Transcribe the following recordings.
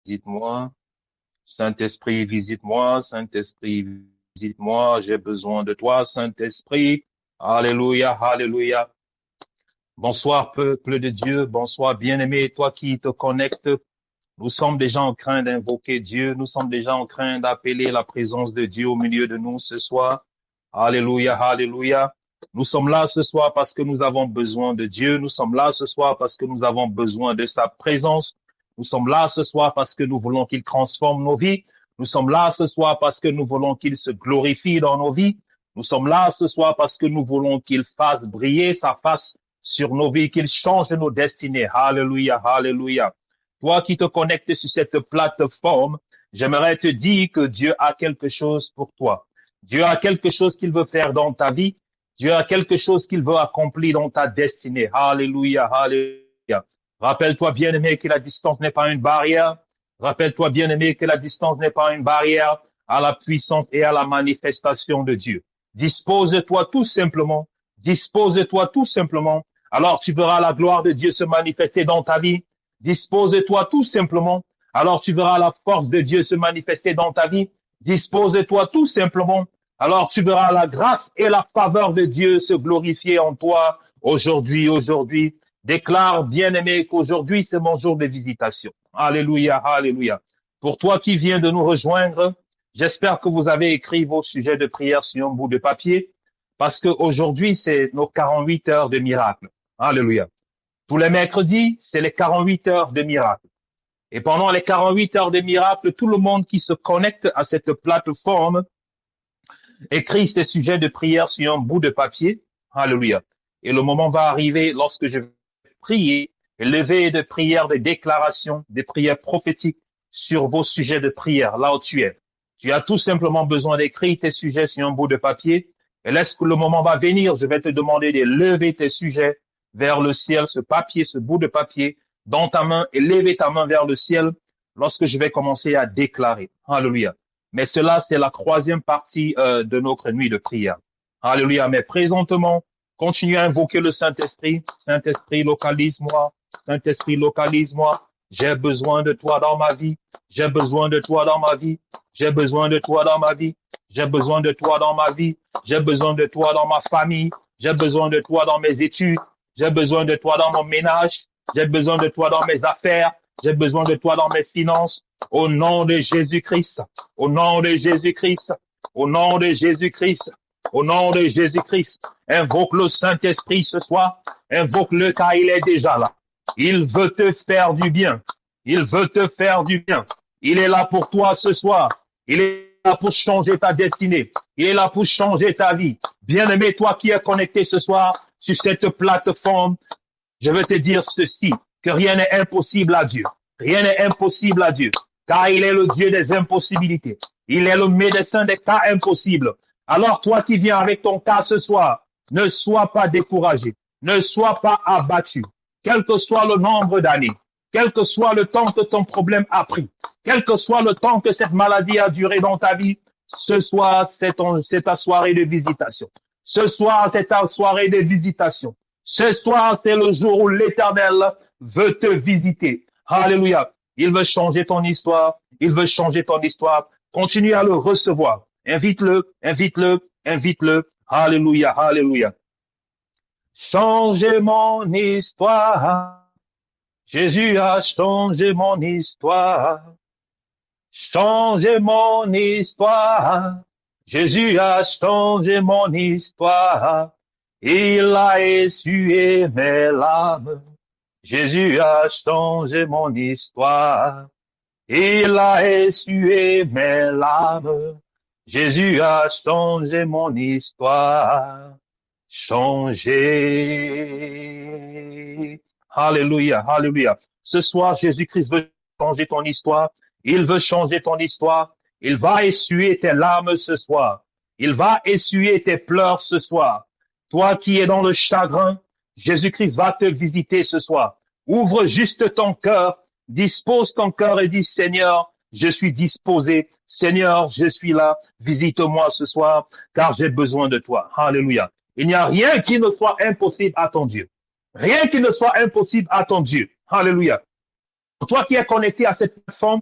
visite-moi. Saint-Esprit, visite-moi. Saint-Esprit, visite-moi. J'ai besoin de toi, Saint-Esprit. Alléluia, alléluia. Bonsoir, peuple de Dieu. Bonsoir, bien-aimé, toi qui te connectes. Nous sommes déjà en train d'invoquer Dieu. Nous sommes déjà en train d'appeler la présence de Dieu au milieu de nous ce soir. Alléluia, alléluia. Nous sommes là ce soir parce que nous avons besoin de Dieu. Nous sommes là ce soir parce que nous avons besoin de sa présence. Nous sommes là ce soir parce que nous voulons qu'il transforme nos vies. Nous sommes là ce soir parce que nous voulons qu'il se glorifie dans nos vies. Nous sommes là ce soir parce que nous voulons qu'il fasse briller sa face sur nos vies, qu'il change nos destinées. Alléluia, alléluia. Toi qui te connectes sur cette plateforme, j'aimerais te dire que Dieu a quelque chose pour toi. Dieu a quelque chose qu'il veut faire dans ta vie. Dieu a quelque chose qu'il veut accomplir dans ta destinée. Alléluia, alléluia. Rappelle-toi, bien-aimé, que la distance n'est pas une barrière. Rappelle-toi, bien-aimé, que la distance n'est pas une barrière à la puissance et à la manifestation de Dieu. Dispose de toi tout simplement. Dispose de toi tout simplement. Alors tu verras la gloire de Dieu se manifester dans ta vie. Dispose de toi tout simplement. Alors tu verras la force de Dieu se manifester dans ta vie. Dispose de toi tout simplement. Alors tu verras la grâce et la faveur de Dieu se glorifier en toi aujourd'hui. Déclare, bien-aimé, qu'aujourd'hui c'est mon jour de visitation. Alléluia, alléluia. Pour toi qui viens de nous rejoindre, j'espère que vous avez écrit vos sujets de prière sur un bout de papier, parce qu'aujourd'hui c'est nos 48 heures de miracle. Alléluia. Tous les mercredis, c'est les 48 heures de miracle. Et pendant les 48 heures de miracle, tout le monde qui se connecte à cette plateforme écrit ses sujets de prière sur un bout de papier. Alléluia. Et le moment va arriver lorsque je vais prier, lever de prières, de déclarations, des prières prophétiques sur vos sujets de prière, là où tu es. Tu as tout simplement besoin d'écrire tes sujets sur un bout de papier. Et lorsque le moment va venir, je vais te demander de lever tes sujets vers le ciel, ce papier, ce bout de papier dans ta main et lever ta main vers le ciel lorsque je vais commencer à déclarer. Alléluia. Mais cela, c'est la troisième partie de notre nuit de prière. Alléluia. Mais présentement, continue à invoquer le Saint-Esprit. Saint-Esprit, localise-moi. Saint-Esprit, localise-moi. J'ai besoin de toi dans ma vie. J'ai besoin de toi dans ma vie. J'ai besoin de toi dans ma vie. J'ai besoin de toi dans ma vie. J'ai besoin de toi dans ma famille. J'ai besoin de toi dans mes études. J'ai besoin de toi dans mon ménage. J'ai besoin de toi dans mes affaires. J'ai besoin de toi dans mes finances. Au nom de Jésus-Christ. Au nom de Jésus-Christ. Au nom de Jésus-Christ. Au nom de Jésus-Christ. Invoque le Saint-Esprit ce soir. Invoque-le car il est déjà là. Il veut te faire du bien. Il veut te faire du bien. Il est là pour toi ce soir. Il est là pour changer ta destinée. Il est là pour changer ta vie. Bien-aimé, toi qui es connecté ce soir sur cette plateforme, je veux te dire ceci, que rien n'est impossible à Dieu. Rien n'est impossible à Dieu, car il est le Dieu des impossibilités. Il est le médecin des cas impossibles. Alors toi qui viens avec ton cas ce soir, ne sois pas découragé, ne sois pas abattu, quel que soit le nombre d'années, quel que soit le temps que ton problème a pris, quel que soit le temps que cette maladie a duré dans ta vie, ce soir c'est ta soirée de visitation. Ce soir c'est ta soirée de visitation. Ce soir c'est le jour où l'Éternel veut te visiter. Alléluia. Il veut changer ton histoire. Il veut changer ton histoire. Continue à le recevoir. Invite-le, invite-le, invite-le. Alléluia, alléluia. Changez mon histoire. Jésus a changé mon histoire. Changez mon histoire. Jésus a changé mon histoire. Il a essuyé mes larmes. Jésus a changé mon histoire. Il a essuyé mes larmes. Jésus a changé mon histoire. Changé. Alléluia, alléluia. Ce soir, Jésus-Christ veut changer ton histoire. Il veut changer ton histoire. Il va essuyer tes larmes ce soir. Il va essuyer tes pleurs ce soir. Toi qui es dans le chagrin, Jésus-Christ va te visiter ce soir. Ouvre juste ton cœur, dispose ton cœur et dis, Seigneur, je suis disposé. Seigneur, je suis là. Visite-moi ce soir, car j'ai besoin de toi. Alléluia. Il n'y a rien qui ne soit impossible à ton Dieu. Rien qui ne soit impossible à ton Dieu. Alléluia. Toi qui es connecté à cette plateforme,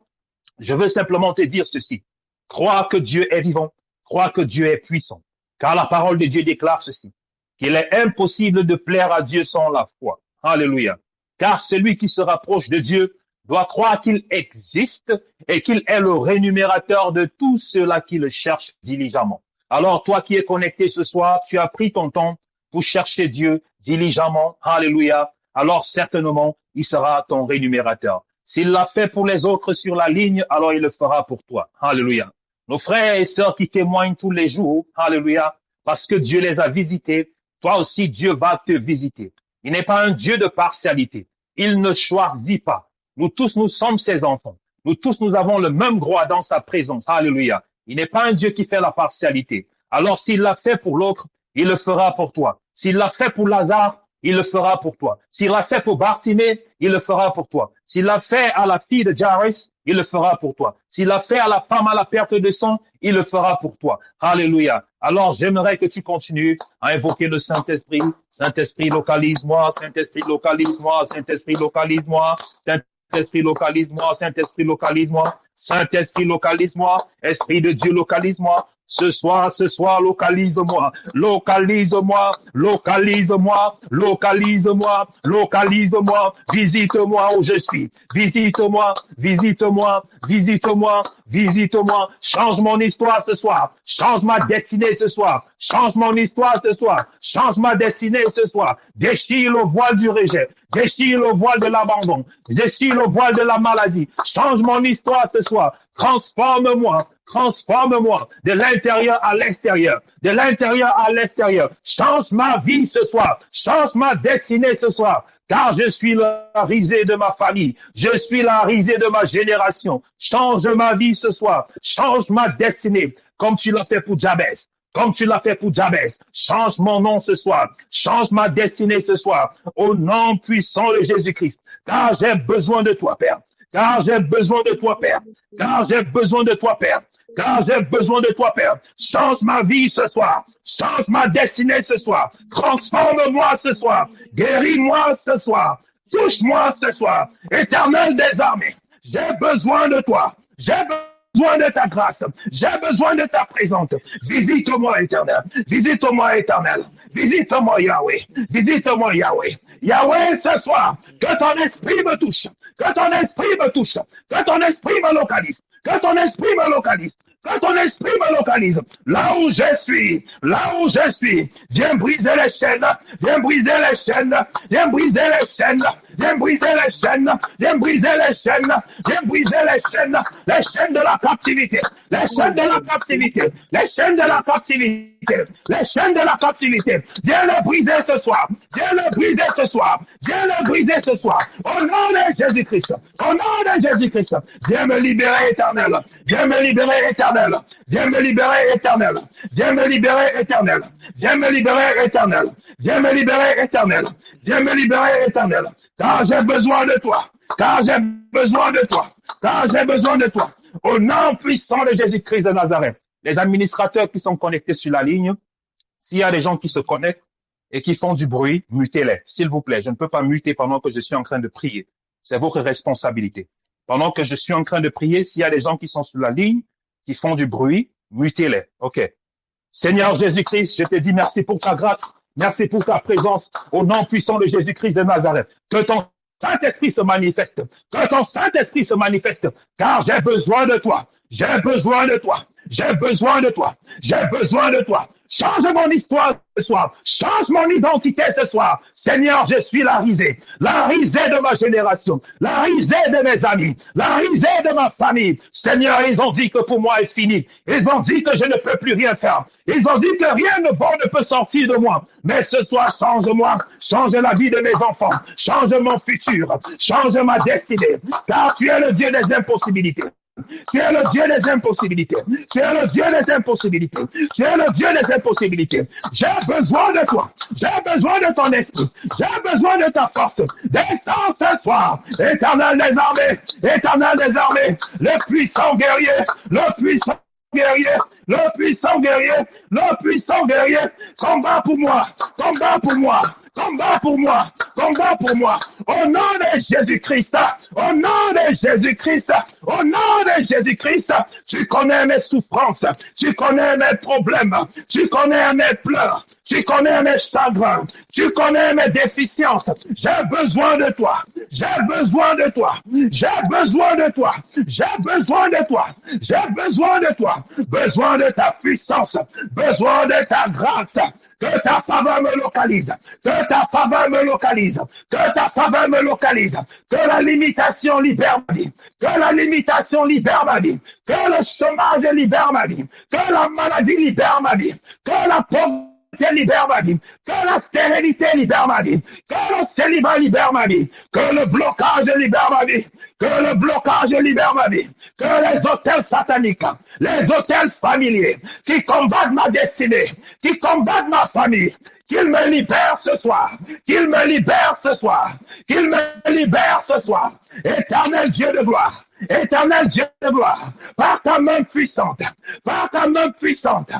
Je veux simplement te dire ceci. Crois que Dieu est vivant, crois que Dieu est puissant, car la parole de Dieu déclare ceci, qu'il est impossible de plaire à Dieu sans la foi. Alléluia. Car celui qui se rapproche de Dieu doit croire qu'il existe et qu'il est le rémunérateur de tous ceux-là qui le cherchent diligemment. Alors, toi qui es connecté ce soir, tu as pris ton temps pour chercher Dieu diligemment. Alléluia. Alors, certainement, il sera ton rémunérateur. S'il l'a fait pour les autres sur la ligne, alors il le fera pour toi. Alléluia. Nos frères et sœurs qui témoignent tous les jours, alléluia, parce que Dieu les a visités, toi aussi Dieu va te visiter. Il n'est pas un Dieu de partialité. Il ne choisit pas. Nous tous, nous sommes ses enfants. Nous tous, nous avons le même droit dans sa présence. Alléluia. Il n'est pas un Dieu qui fait la partialité. Alors s'il l'a fait pour l'autre, il le fera pour toi. S'il l'a fait pour Lazare, il le fera pour toi. S'il l'a fait pour Bartimée, il le fera pour toi. S'il l'a fait à la fille de Jairus, il le fera pour toi. S'il l'a fait à la femme à la perte de sang, il le fera pour toi. Alléluia. Alors, j'aimerais que tu continues à invoquer le Saint-Esprit. Saint-Esprit, localise-moi. Saint-Esprit, localise-moi. Saint-Esprit, localise-moi. Saint-Esprit, localise-moi. Saint-Esprit, localise-moi. Saint-Esprit, localise-moi. Esprit de Dieu, localise-moi. Ce soir, localise-moi, localise-moi, localise-moi, localise-moi, localise-moi, visite-moi où je suis, visite-moi, visite-moi, visite-moi, visite-moi, change mon histoire ce soir, change ma destinée ce soir, change mon histoire ce soir, change ma destinée ce soir, déchire le voile du rejet, déchire le voile de l'abandon, déchire le voile de la maladie, change mon histoire ce soir, transforme-moi, transforme-moi de l'intérieur à l'extérieur, de l'intérieur à l'extérieur. Change ma vie ce soir, change ma destinée ce soir, car je suis la risée de ma famille, je suis la risée de ma génération. Change ma vie ce soir, change ma destinée, comme tu l'as fait pour Jabez. Comme tu l'as fait pour Jabez, change mon nom ce soir, change ma destinée ce soir, au nom puissant de Jésus-Christ, car j'ai besoin de toi, Père. Car j'ai besoin de toi, Père. Car j'ai besoin de toi, Père. Car j'ai besoin de toi, Père. Change ma vie ce soir. Change ma destinée ce soir. Transforme-moi ce soir. Guéris-moi ce soir. Touche-moi ce soir. Éternel des armées, j'ai besoin de toi. J'ai besoin de ta grâce. J'ai besoin de ta présence. Visite-moi, Éternel. Visite-moi, Éternel. Visite-moi, Yahweh. Visite-moi, Yahweh. Yahweh, ce soir, que ton esprit me touche. Que ton esprit me touche. Que ton esprit me localise. Que ton esprit me localise. Que ton esprit me localise. Là où je suis. Là où je suis. Viens briser les chaînes. Viens briser les chaînes. Viens briser les chaînes. Viens briser les chaînes. Viens briser les chaînes. Viens briser les chaînes. Les chaînes de la captivité. Les chaînes de la captivité. Les chaînes de la captivité. Les chaînes de la captivité. Viens le briser ce soir. Viens le briser ce soir. Viens le briser ce soir. Au nom de Jésus-Christ. Au nom de Jésus-Christ. Viens me libérer, Éternel. Viens me libérer, Éternel. Viens me libérer, Éternel. Viens me libérer, Éternel. Viens me libérer, Éternel. Viens me libérer, Éternel. Viens me libérer, Éternel. Car j'ai besoin de toi. Car j'ai besoin de toi. Car j'ai besoin de toi. Au nom puissant de Jésus-Christ de Nazareth. Les administrateurs qui sont connectés sur la ligne, s'il y a des gens qui se connectent et qui font du bruit, mutez-les. S'il vous plaît, je ne peux pas muter pendant que je suis en train de prier. C'est votre responsabilité. Pendant que je suis en train de prier, s'il y a des gens qui sont sur la ligne, qui font du bruit, mutez-les. OK. Seigneur Jésus-Christ, je te dis merci pour ta grâce. Merci pour ta présence au nom puissant de Jésus-Christ de Nazareth. Que ton Saint-Esprit se manifeste. Que ton Saint-Esprit se manifeste. Car j'ai besoin de toi. J'ai besoin de toi. J'ai besoin de toi. J'ai besoin de toi. Change mon histoire ce soir. Change mon identité ce soir. Seigneur, je suis la risée de ma génération, la risée de mes amis, la risée de ma famille. Seigneur, ils ont dit que pour moi est fini. Ils ont dit que je ne peux plus rien faire. Ils ont dit que rien de bon ne peut sortir de moi. Mais ce soir, change-moi. Change la vie de mes enfants. Change mon futur. Change ma destinée. Car tu es le Dieu des impossibilités. Tu es le Dieu des impossibilités. Tu es le Dieu des impossibilités. Tu es le Dieu des impossibilités. J'ai besoin de toi. J'ai besoin de ton esprit. J'ai besoin de ta force. Descends ce soir. Éternel des armées. Éternel des armées. Le puissant guerrier. Le puissant guerrier. Le puissant guerrier. Le puissant guerrier. Combat pour moi. Combat pour moi. combat pour moi, combat pour moi. Au nom de Jésus-Christ, au nom de Jésus-Christ, au nom de Jésus-Christ, tu connais mes souffrances, tu connais mes problèmes, tu connais mes pleurs, tu connais mes chagrins, tu connais mes déficiences. J'ai besoin de toi, j'ai besoin de toi, j'ai besoin de toi, j'ai besoin de toi, j'ai besoin de toi, besoin de ta puissance, besoin de ta grâce. Que ta faveur me localise, que ta faveur me localise, que ta faveur me localise, que la limitation libère ma vie, que la limitation libère ma vie, que le chômage libère ma vie, que la maladie libère ma vie, que la pauvreté libère ma vie, que la stérilité libère ma vie, que le célibat libère ma vie, que le blocage libère ma vie, que le blocage libère ma vie, que les hôtels sataniques, les hôtels familiers qui combattent ma destinée, qui combattent ma famille, qu'il me libère ce soir, qu'il me libère ce soir, qu'il me libère ce soir. Éternel Dieu de gloire, éternel Dieu de gloire, par ta main puissante, par ta main puissante,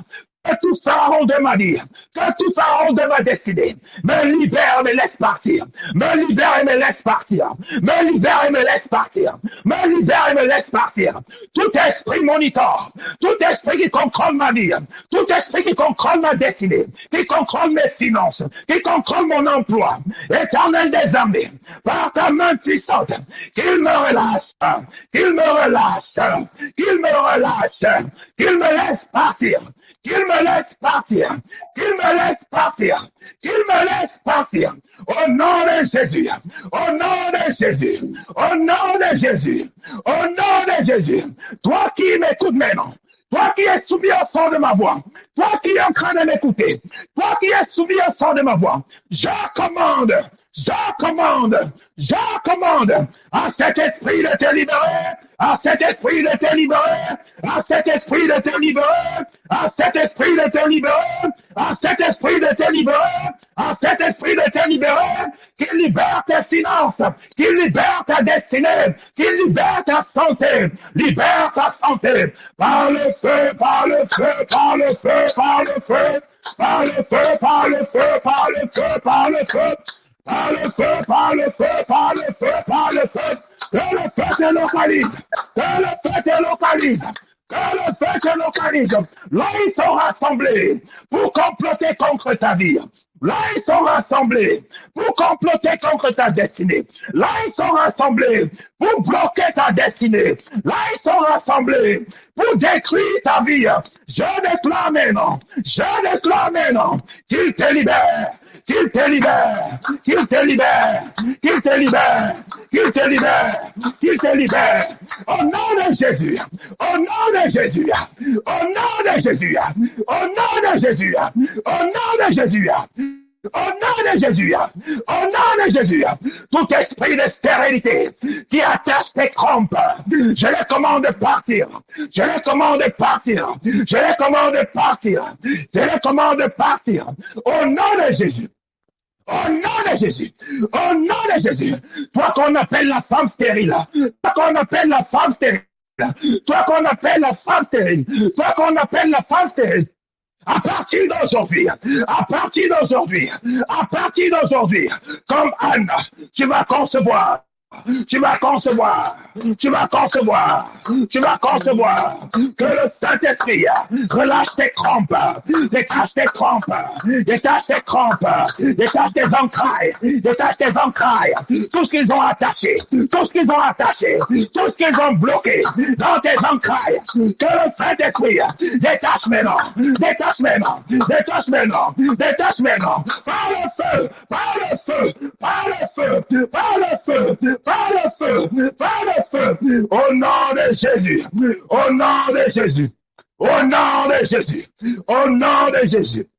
que tout pharaon de ma vie, que tout pharaon de ma destinée me libère et me laisse partir, me libère et me laisse partir, me libère et me laisse partir, me libère et me laisse partir. Tout esprit moniteur, tout esprit qui contrôle ma vie, tout esprit qui contrôle ma destinée, qui contrôle mes finances, qui contrôle mon emploi, éternel des armées, par ta main puissante, qu'il me relâche, qu'il me relâche, qu'il me relâche, qu'il me laisse partir. Qu'il me laisse partir, qu'il me laisse partir, qu'il me laisse partir. Au nom de Jésus, au nom de Jésus, au nom de Jésus, au nom de Jésus. Toi qui m'écoutes maintenant, toi qui es soumis au son de ma voix, toi qui es en train de m'écouter, toi qui es soumis au son de ma voix, je commande à cet esprit de te libérer, à cet esprit de te libérer, à cet esprit de te libérer, à cet esprit de te libérer, à cet esprit de te libérer, à cet esprit de te libérer, qu'il libère tes finances, qu'il libère ta destinée, qu'il libère ta santé, libère ta santé, par le feu, par le feu, par le feu, par le feu, par le feu, par le feu, par le feu, par le feu. Par le feu, par le feu, par le feu, par le feu, que le feu te localise, que le feu te localise, que le feu te localise. Là, ils sont rassemblés pour comploter contre ta vie. Là, ils sont rassemblés pour comploter contre ta destinée. Là, ils sont rassemblés pour bloquer ta destinée. Là, ils sont rassemblés pour détruire ta vie. Je déclare maintenant qu'il te libère. Qu'il te libère, qu'il te libère, qu'il te libère, qu'il te libère, qu'il te libère. Au nom de Jésus, au nom de Jésus, au nom de Jésus, au nom de Jésus, au nom de Jésus. Au nom de Jésus, au nom de Jésus, tout esprit de stérilité qui attache tes crampes, je les commande de partir, je les commande de partir, je les commande de partir, je les commande de partir, au nom de Jésus. Au nom de Jésus, au nom de Jésus, toi qu'on appelle la femme stérile, toi qu'on appelle la femme stérile, toi qu'on appelle la femme stérile, toi qu'on appelle la femme stérile, à partir d'aujourd'hui, à partir d'aujourd'hui, à partir d'aujourd'hui, comme Anne, tu vas concevoir. Tu vas concevoir, tu vas concevoir, tu vas concevoir que le Saint-Esprit relâche tes crampes, détache tes crampes, détache tes crampes, détache tes entrailles, détache tes entrailles, tout ce qu'ils ont attaché, tout ce qu'ils ont attaché, tout ce qu'ils ont bloqué dans tes entrailles, que le Saint-Esprit détache maintenant, détache maintenant, détache maintenant, détache maintenant, par le feu, par le feu, par le feu, par le feu, par le feu, par le feu, au nom de Jésus, au nom de Jésus, au nom de Jésus, au nom de Jésus.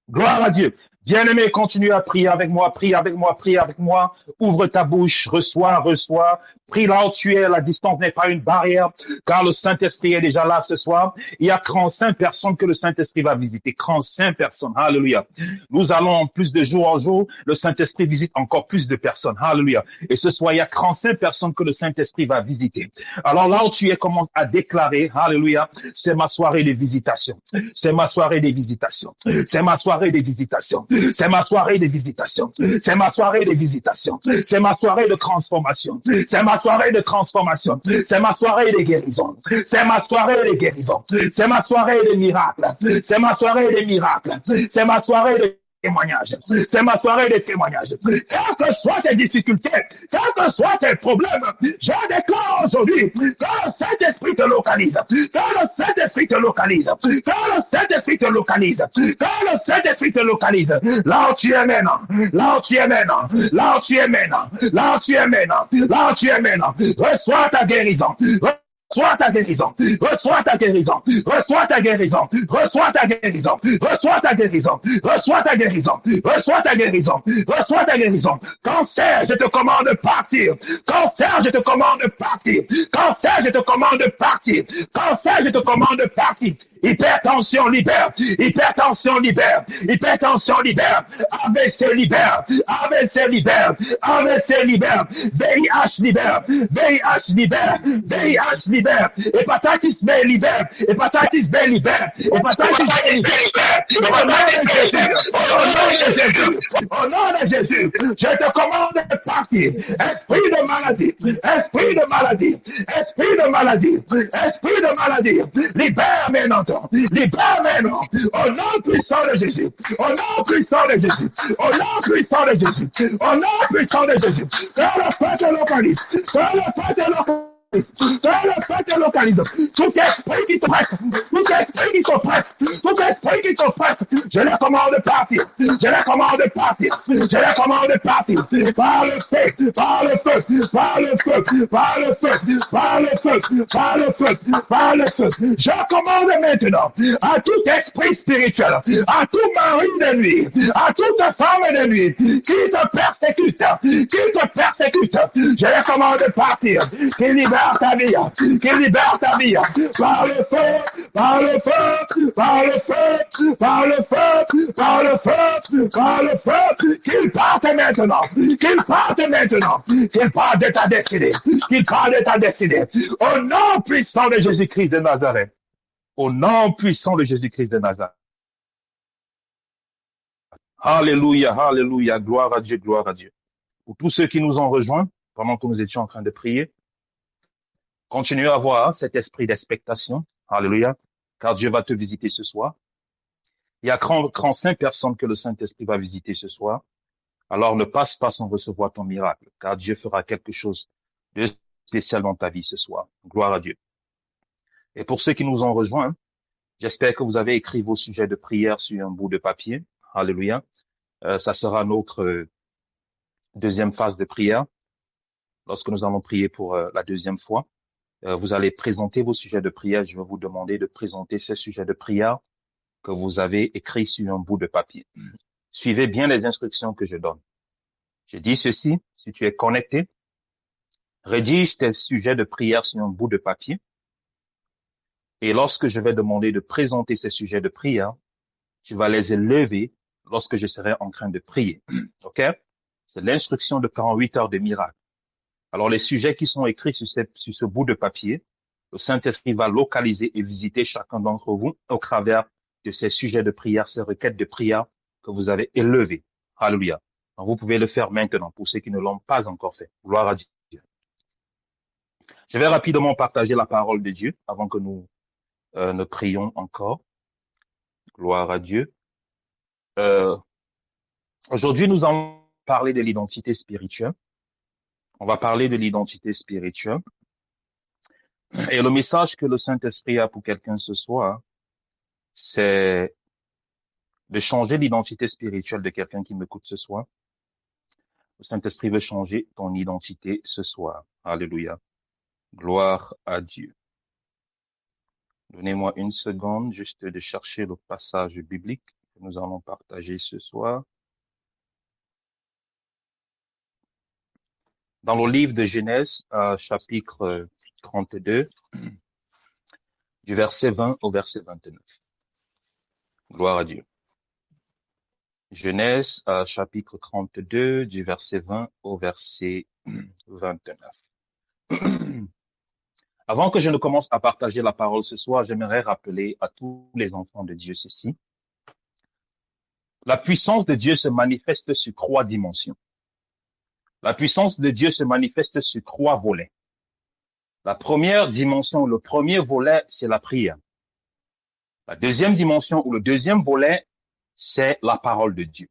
Gloire à Dieu. Bien-aimé, continue à prier avec moi, prie avec moi, prie avec moi. Ouvre ta bouche, reçois, reçois. Prie là où tu es, la distance n'est pas une barrière, car le Saint-Esprit est déjà là ce soir. Il y a 35 personnes que le Saint-Esprit va visiter. 35 personnes. Alléluia. Nous allons plus de jour en jour. Le Saint-Esprit visite encore plus de personnes. Alléluia. Et ce soir, il y a 35 personnes que le Saint-Esprit va visiter. Alors là où tu es, commence à déclarer, alléluia, c'est ma soirée de visitation. C'est ma soirée de visitation. C'est ma soirée de visitation. C'est ma soirée de visitation. C'est ma soirée de visitation. C'est ma soirée de transformation. C'est ma soirée de transformation. C'est ma soirée de guérison. C'est ma soirée de guérison. C'est ma soirée de miracle. C'est ma soirée de miracle. C'est ma soirée de témoignage. C'est ma soirée de témoignage. Quelles que soient tes difficultés, quels que soient tes problèmes, je déclare aujourd'hui que le Saint-Esprit te localise. Que le Saint-Esprit te localise. Que le Saint-Esprit te localise. Que le Saint-Esprit te localise. Là où tu es maintenant. Là où tu es maintenant. Là où tu es maintenant. Là où tu es maintenant. Là où tu es maintenant. Reçois ta guérison. Reçois ta guérison, reçois ta guérison, reçois ta guérison, reçois ta guérison, reçois ta guérison, reçois ta guérison, reçois ta guérison, reçois ta guérison. Cancer, je te commande de partir. Cancer, je te commande de partir. Cancer, je te commande de partir. Cancer, je te commande de partir. Hypertension libère, hypertension libère, hypertension libère, AVC libère, AVC libère, AVC libère, VIH libère, VIH libère, VIH libère, hépatitis B libère, hépatitis B libère, hépatitis B libère, au nom de Jésus, je te commande de partir, esprit de maladie, esprit de maladie, esprit de maladie, esprit de maladie, libère maintenant. Libère maintenant, au nom puissant de Jésus, au nom puissant de Jésus, au nom puissant de Jésus, au nom puissant de Jésus, que le feu te localise, que le feu te localise. Que le feu te localise. Tout esprit qui te presse, tout esprit qui te presse, tout esprit qui te presse, je les commande de partir, je les commande de partir, je les commande de partir, par le feu, par le feu, par le feu, par le feu, par le feu, par le feu, par le feu. Je commande maintenant à tout esprit spirituel, à tout mari de nuit, à toute femme de nuit qui te persécute, je les commande de partir, qui libère ta vie, qui libère ta vie, par le feu, par le feu, par le feu, par le feu, par le feu, par le feu, qu'il parte maintenant, qu'il parte maintenant, qu'il parte de ta destinée, qu'il parte de ta destinée, au nom puissant de Jésus-Christ de Nazareth, au nom puissant de Jésus-Christ de Nazareth. Alléluia, alléluia, gloire à Dieu, gloire à Dieu. Pour tous ceux qui nous ont rejoints, pendant que nous étions en train de prier, continuez à avoir cet esprit d'expectation. Alléluia. Car Dieu va te visiter ce soir. Il y a 35 personnes que le Saint-Esprit va visiter ce soir. Alors ne passe pas sans recevoir ton miracle, car Dieu fera quelque chose de spécial dans ta vie ce soir. Gloire à Dieu. Et pour ceux qui nous ont rejoints, j'espère que vous avez écrit vos sujets de prière sur un bout de papier. Alléluia. Ça sera notre deuxième phase de prière. Lorsque nous allons prier pour la deuxième fois, vous allez présenter vos sujets de prière. Je vais vous demander de présenter ces sujets de prière que vous avez écrits sur un bout de papier. Suivez bien les instructions que je donne. Je dis ceci, si tu es connecté, rédige tes sujets de prière sur un bout de papier. Et lorsque je vais demander de présenter ces sujets de prière, tu vas les élever lorsque je serai en train de prier. OK? C'est l'instruction de 48 heures de miracle. Alors, les sujets qui sont écrits sur ce bout de papier, le Saint-Esprit va localiser et visiter chacun d'entre vous au travers de ces sujets de prière, ces requêtes de prière que vous avez élevées. Alléluia. Donc, vous pouvez le faire maintenant pour ceux qui ne l'ont pas encore fait. Gloire à Dieu. Je vais rapidement partager la parole de Dieu avant que nous ne prions encore. Gloire à Dieu. Aujourd'hui, nous allons parler de l'identité spirituelle. On va parler de l'identité spirituelle. Et le message que le Saint-Esprit a pour quelqu'un ce soir, c'est de changer l'identité spirituelle de quelqu'un qui m'écoute ce soir. Le Saint-Esprit veut changer ton identité ce soir. Alléluia. Gloire à Dieu. Donnez-moi une seconde juste de chercher le passage biblique que nous allons partager ce soir. Dans le livre de Genèse, chapitre 32, du verset 20 au verset 29. Gloire à Dieu. Genèse, chapitre 32, du verset 20 au verset 29. Avant que je ne commence à partager la parole ce soir, j'aimerais rappeler à tous les enfants de Dieu ceci. La puissance de Dieu se manifeste sur 3 dimensions. La puissance de Dieu se manifeste sur 3 volets. La première dimension, le premier volet, c'est la prière. La deuxième dimension ou le deuxième volet, c'est la parole de Dieu.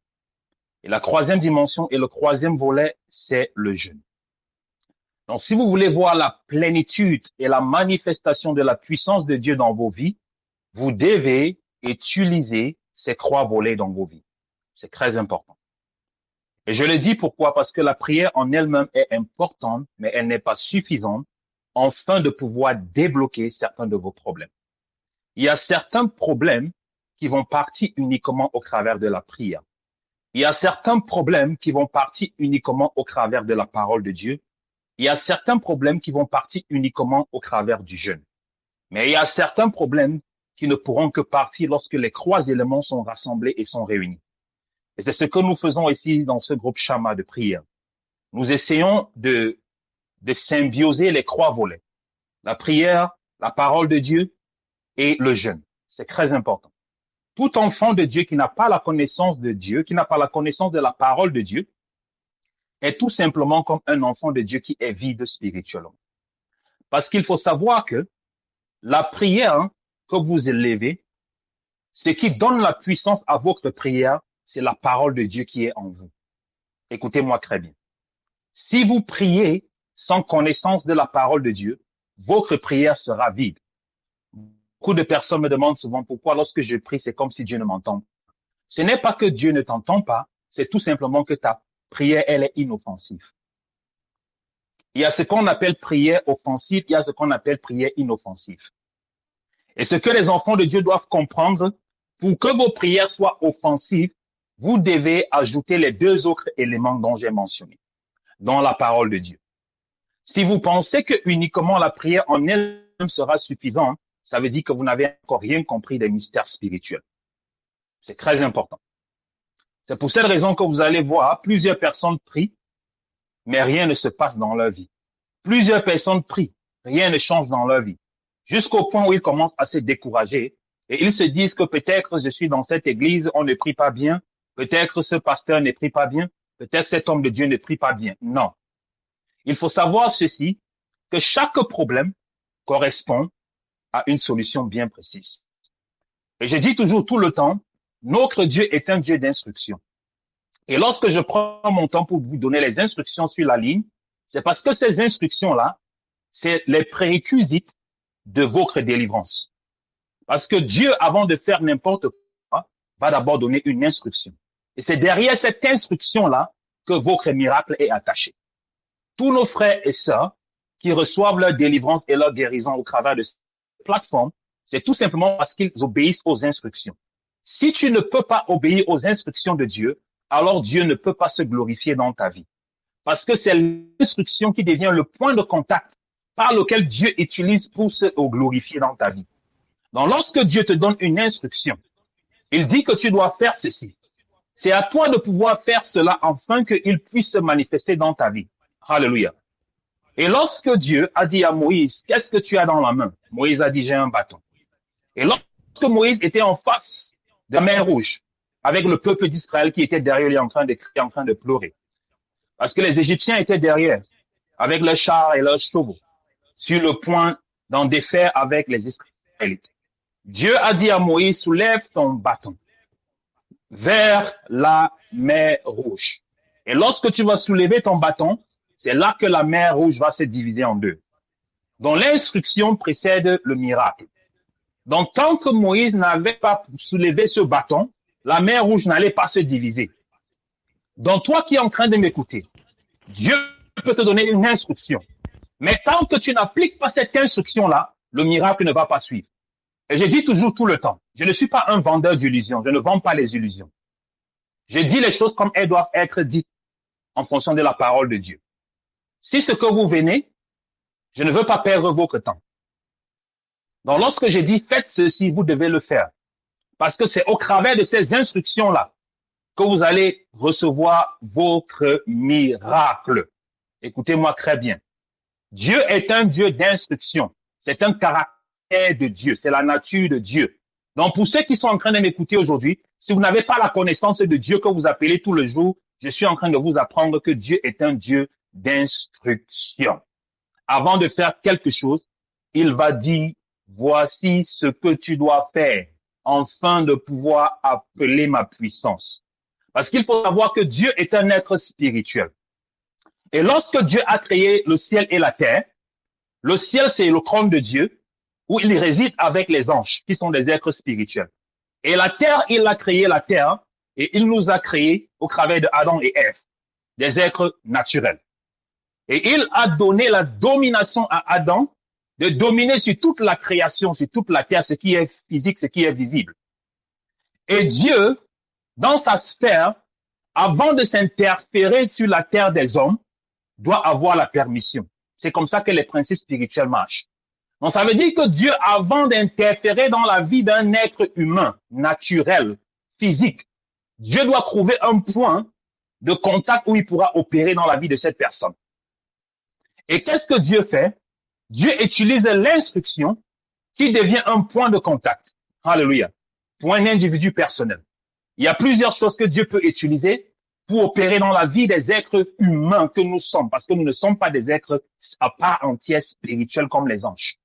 Et la troisième dimension et le troisième volet, c'est le jeûne. Donc, si vous voulez voir la plénitude et la manifestation de la puissance de Dieu dans vos vies, vous devez utiliser ces 3 volets dans vos vies. C'est très important. Et je le dis pourquoi? Parce que la prière en elle-même est importante, mais elle n'est pas suffisante afin de pouvoir débloquer certains de vos problèmes. Il y a certains problèmes qui vont partir uniquement au travers de la prière. Il y a certains problèmes qui vont partir uniquement au travers de la parole de Dieu. Il y a certains problèmes qui vont partir uniquement au travers du jeûne. Mais il y a certains problèmes qui ne pourront que partir lorsque les 3 éléments sont rassemblés et sont réunis. Et c'est ce que nous faisons ici dans ce groupe Shama de prière. Nous essayons de symbioser les 3 volets. La prière, la parole de Dieu et le jeûne. C'est très important. Tout enfant de Dieu qui n'a pas la connaissance de Dieu, qui n'a pas la connaissance de la parole de Dieu, est tout simplement comme un enfant de Dieu qui est vide spirituellement. Parce qu'il faut savoir que la prière que vous élevez, ce qui donne la puissance à votre prière, c'est la parole de Dieu qui est en vous. Écoutez-moi très bien. Si vous priez sans connaissance de la parole de Dieu, votre prière sera vide. Beaucoup de personnes me demandent souvent pourquoi lorsque je prie, c'est comme si Dieu ne m'entend pas. Ce n'est pas que Dieu ne t'entend pas, c'est tout simplement que ta prière, elle est inoffensive. Il y a ce qu'on appelle prière offensive, il y a ce qu'on appelle prière inoffensive. Et ce que les enfants de Dieu doivent comprendre, pour que vos prières soient offensives, vous devez ajouter les 2 autres éléments dont j'ai mentionné dans la parole de Dieu. Si vous pensez que uniquement la prière en elle-même sera suffisante, ça veut dire que vous n'avez encore rien compris des mystères spirituels. C'est très important. C'est pour cette raison que vous allez voir plusieurs personnes prient, mais rien ne se passe dans leur vie. Plusieurs personnes prient, rien ne change dans leur vie. Jusqu'au point où ils commencent à se décourager et ils se disent que peut-être je suis dans cette église, on ne prie pas bien, peut-être ce pasteur ne prie pas bien, peut-être cet homme de Dieu ne prie pas bien. Non. Il faut savoir ceci, que chaque problème correspond à une solution bien précise. Et je dis toujours tout le temps, notre Dieu est un Dieu d'instruction. Et lorsque je prends mon temps pour vous donner les instructions sur la ligne, c'est parce que ces instructions-là, c'est les prérequisites de votre délivrance. Parce que Dieu, avant de faire n'importe quoi, va d'abord donner une instruction. Et c'est derrière cette instruction-là que votre miracle est attaché. Tous nos frères et sœurs qui reçoivent leur délivrance et leur guérison au travers de cette plateforme, c'est tout simplement parce qu'ils obéissent aux instructions. Si tu ne peux pas obéir aux instructions de Dieu, alors Dieu ne peut pas se glorifier dans ta vie. Parce que c'est l'instruction qui devient le point de contact par lequel Dieu utilise pour se glorifier dans ta vie. Donc, lorsque Dieu te donne une instruction, il dit que tu dois faire ceci. C'est à toi de pouvoir faire cela afin qu'il puisse se manifester dans ta vie. Alléluia. Et lorsque Dieu a dit à Moïse, qu'est-ce que tu as dans la main? Moïse a dit, j'ai un bâton. Et lorsque Moïse était en face de la mer Rouge, avec le peuple d'Israël qui était derrière lui en train de crier, en train de pleurer, parce que les Égyptiens étaient derrière, avec leurs chars et leurs chevaux, sur le point d'en défaire avec les Israélites. Dieu a dit à Moïse, soulève ton bâton vers la mer Rouge. Et lorsque tu vas soulever ton bâton, c'est là que la mer Rouge va se diviser en 2. Donc l'instruction précède le miracle. Donc tant que Moïse n'avait pas soulevé ce bâton, la mer Rouge n'allait pas se diviser. Donc toi qui es en train de m'écouter, Dieu peut te donner une instruction. Mais tant que tu n'appliques pas cette instruction-là, le miracle ne va pas suivre. Et je dis toujours tout le temps, je ne suis pas un vendeur d'illusions, je ne vends pas les illusions. Je dis les choses comme elles doivent être dites en fonction de la parole de Dieu. Si ce que vous venez, je ne veux pas perdre votre temps. Donc lorsque je dis faites ceci, vous devez le faire. Parce que c'est au travers de ces instructions-là que vous allez recevoir votre miracle. Écoutez-moi très bien. Dieu est un Dieu d'instruction. C'est un caractère de Dieu. C'est la nature de Dieu. Donc pour ceux qui sont en train de m'écouter aujourd'hui, Si vous n'avez pas la connaissance de Dieu que vous appelez tout le jour, je suis en train de vous apprendre que Dieu est un Dieu d'instruction. Avant de faire quelque chose, il va dire, voici ce que tu dois faire afin de pouvoir appeler ma puissance. Parce qu'il faut savoir que Dieu est un être spirituel. Et lorsque Dieu a créé le ciel et la terre, le ciel, c'est le trône de Dieu, où il réside avec les anges, qui sont des êtres spirituels. Et la terre, il a créé la terre, et il nous a créés au travers de Adam et Ève, des êtres naturels. Et il a donné la domination à Adam de dominer sur toute la création, sur toute la terre, ce qui est physique, ce qui est visible. Et Dieu, dans sa sphère, avant de s'interférer sur la terre des hommes, doit avoir la permission. C'est comme ça que les principes spirituels marchent. Donc ça veut dire que Dieu, avant d'interférer dans la vie d'un être humain, naturel, physique, Dieu doit trouver un point de contact où il pourra opérer dans la vie de cette personne. Et qu'est-ce que Dieu fait? Dieu utilise l'instruction qui devient un point de contact. Alléluia. Pour un individu personnel. Il y a plusieurs choses que Dieu peut utiliser pour opérer dans la vie des êtres humains que nous sommes, parce que nous ne sommes pas des êtres à part entière spirituels comme les anges.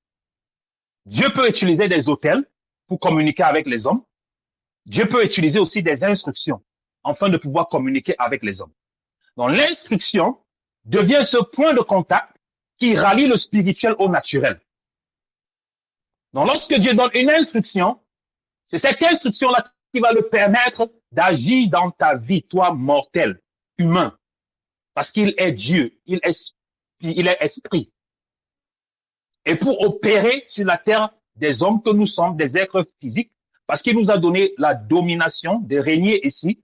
Dieu peut utiliser des autels pour communiquer avec les hommes. Dieu peut utiliser aussi des instructions afin de pouvoir communiquer avec les hommes. Donc l'instruction devient ce point de contact qui rallie le spirituel au naturel. Donc lorsque Dieu donne une instruction, c'est cette instruction-là qui va le permettre d'agir dans ta vie, toi mortel, humain. Parce qu'il est Dieu, il est esprit. Et pour opérer sur la terre des hommes que nous sommes, des êtres physiques, parce qu'il nous a donné la domination de régner ici,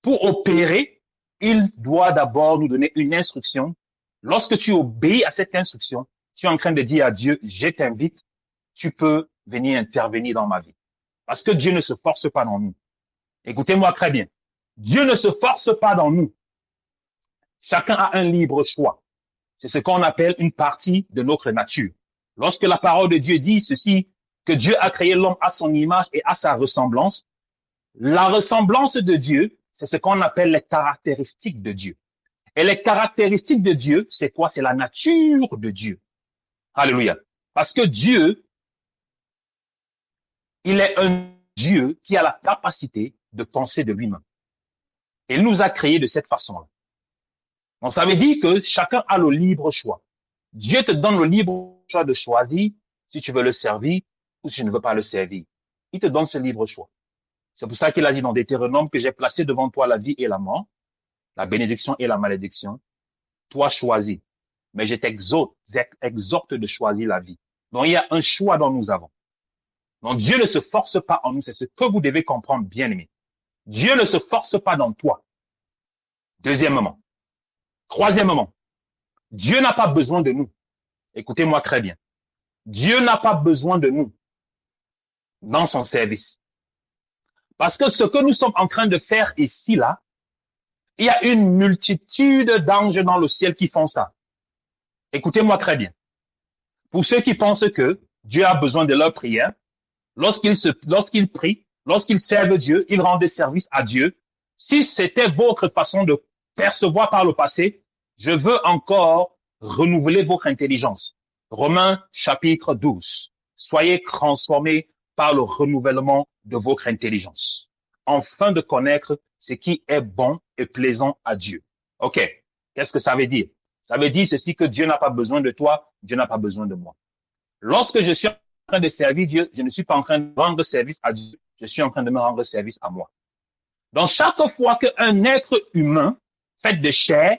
pour opérer, il doit d'abord nous donner une instruction. Lorsque tu obéis à cette instruction, tu es en train de dire à Dieu, je t'invite, tu peux venir intervenir dans ma vie. Parce que Dieu ne se force pas dans nous. Écoutez-moi très bien. Dieu ne se force pas dans nous. Chacun a un libre choix. C'est ce qu'on appelle une partie de notre nature. Lorsque la parole de Dieu dit ceci, que Dieu a créé l'homme à son image et à sa ressemblance, la ressemblance de Dieu, c'est ce qu'on appelle les caractéristiques de Dieu. Et les caractéristiques de Dieu, c'est quoi? C'est la nature de Dieu. Alléluia. Parce que Dieu, il est un Dieu qui a la capacité de penser de lui-même. Et il nous a créés de cette façon-là. Donc ça veut dire que chacun a le libre choix. Dieu te donne le libre choix de choisir si tu veux le servir ou si tu ne veux pas le servir. Il te donne ce libre choix. C'est pour ça qu'il a dit dans Deutéronome que j'ai placé devant toi la vie et la mort, la bénédiction et la malédiction. Toi choisis. Mais je t'exhorte de choisir la vie. Donc il y a un choix dont nous avons. Donc Dieu ne se force pas en nous. C'est ce que vous devez comprendre, bien aimé. Dieu ne se force pas dans toi. Deuxièmement. Troisièmement, Dieu n'a pas besoin de nous. Écoutez-moi très bien. Dieu n'a pas besoin de nous dans son service. Parce que ce que nous sommes en train de faire ici, là, il y a une multitude d'anges dans le ciel qui font ça. Écoutez-moi très bien. Pour ceux qui pensent que Dieu a besoin de leur prière, lorsqu'ils prient, lorsqu'ils servent Dieu, ils rendent des services à Dieu. Si c'était votre façon de percevoir par le passé, je veux encore renouveler votre intelligence. Romains chapitre 12. Soyez transformés par le renouvellement de votre intelligence, afin de connaître ce qui est bon et plaisant à Dieu. OK. Qu'est-ce que ça veut dire? Ça veut dire ceci, que Dieu n'a pas besoin de toi, Dieu n'a pas besoin de moi. Lorsque je suis en train de servir Dieu, je ne suis pas en train de rendre service à Dieu, je suis en train de me rendre service à moi. Donc chaque fois qu'un être humain, fait de chair,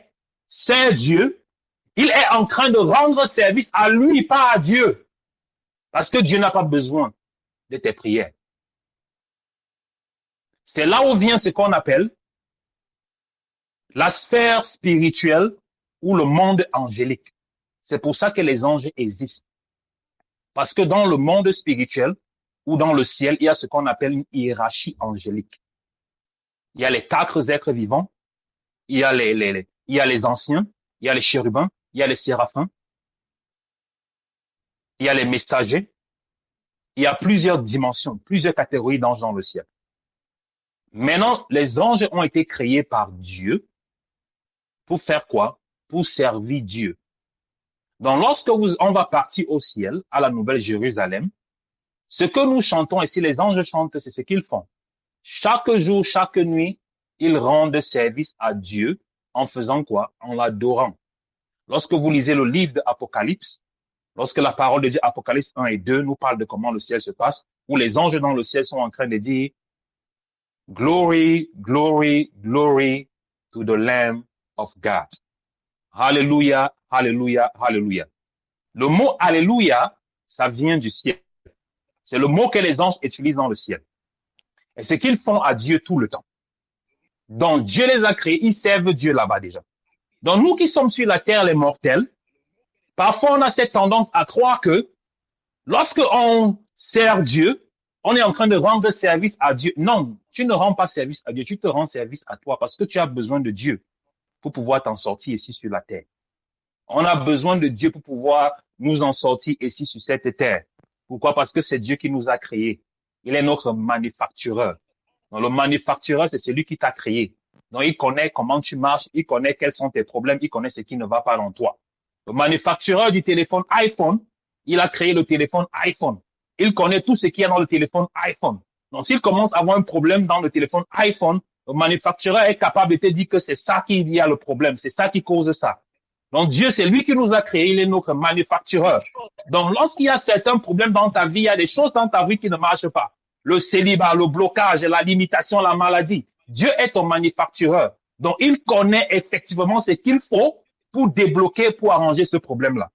sert Dieu, il est en train de rendre service à lui, pas à Dieu. Parce que Dieu n'a pas besoin de tes prières. C'est là où vient ce qu'on appelle la sphère spirituelle ou le monde angélique. C'est pour ça que les anges existent. Parce que dans le monde spirituel ou dans le ciel, il y a ce qu'on appelle une hiérarchie angélique. Il y a les 4 êtres vivants, il y a les anciens, il y a les chérubins, il y a les séraphins, il y a les messagers. Il y a plusieurs dimensions, plusieurs catégories d'anges dans le ciel. Maintenant, les anges ont été créés par Dieu pour faire quoi? Pour servir Dieu. Donc, lorsque on va partir au ciel, à la Nouvelle Jérusalem, ce que nous chantons et si les anges chantent, c'est ce qu'ils font. Chaque jour, chaque nuit, ils rendent service à Dieu en faisant quoi? En l'adorant. Lorsque vous lisez le livre d'Apocalypse, lorsque la parole de Dieu, Apocalypse 1 et 2, nous parle de comment le ciel se passe, où les anges dans le ciel sont en train de dire Glory, glory, glory to the Lamb of God. Hallelujah, hallelujah, hallelujah. Le mot Alléluia, ça vient du ciel. C'est le mot que les anges utilisent dans le ciel. Et ce qu'ils font à Dieu tout le temps. Donc Dieu les a créés, ils servent Dieu là-bas déjà. Donc nous qui sommes sur la terre, les mortels, parfois on a cette tendance à croire que lorsque on sert Dieu, on est en train de rendre service à Dieu. Non, tu ne rends pas service à Dieu, tu te rends service à toi parce que tu as besoin de Dieu pour pouvoir t'en sortir ici sur la terre. On a besoin de Dieu pour pouvoir nous en sortir ici sur cette terre. Pourquoi? Parce que c'est Dieu qui nous a créés. Il est notre manufactureur. Donc, le manufactureur, c'est celui qui t'a créé. Donc, il connaît comment tu marches, il connaît quels sont tes problèmes, il connaît ce qui ne va pas dans toi. Le manufactureur du téléphone iPhone, il a créé le téléphone iPhone. Il connaît tout ce qu'il y a dans le téléphone iPhone. Donc, s'il commence à avoir un problème dans le téléphone iPhone, le manufactureur est capable de te dire que c'est ça qui y a le problème, c'est ça qui cause ça. Donc, Dieu, c'est lui qui nous a créés, il est notre manufactureur. Donc, lorsqu'il y a certains problèmes dans ta vie, il y a des choses dans ta vie qui ne marchent pas. Le célibat, le blocage, la limitation, la maladie. Dieu est ton manufactureur. Donc, il connaît effectivement ce qu'il faut pour débloquer, pour arranger ce problème-là.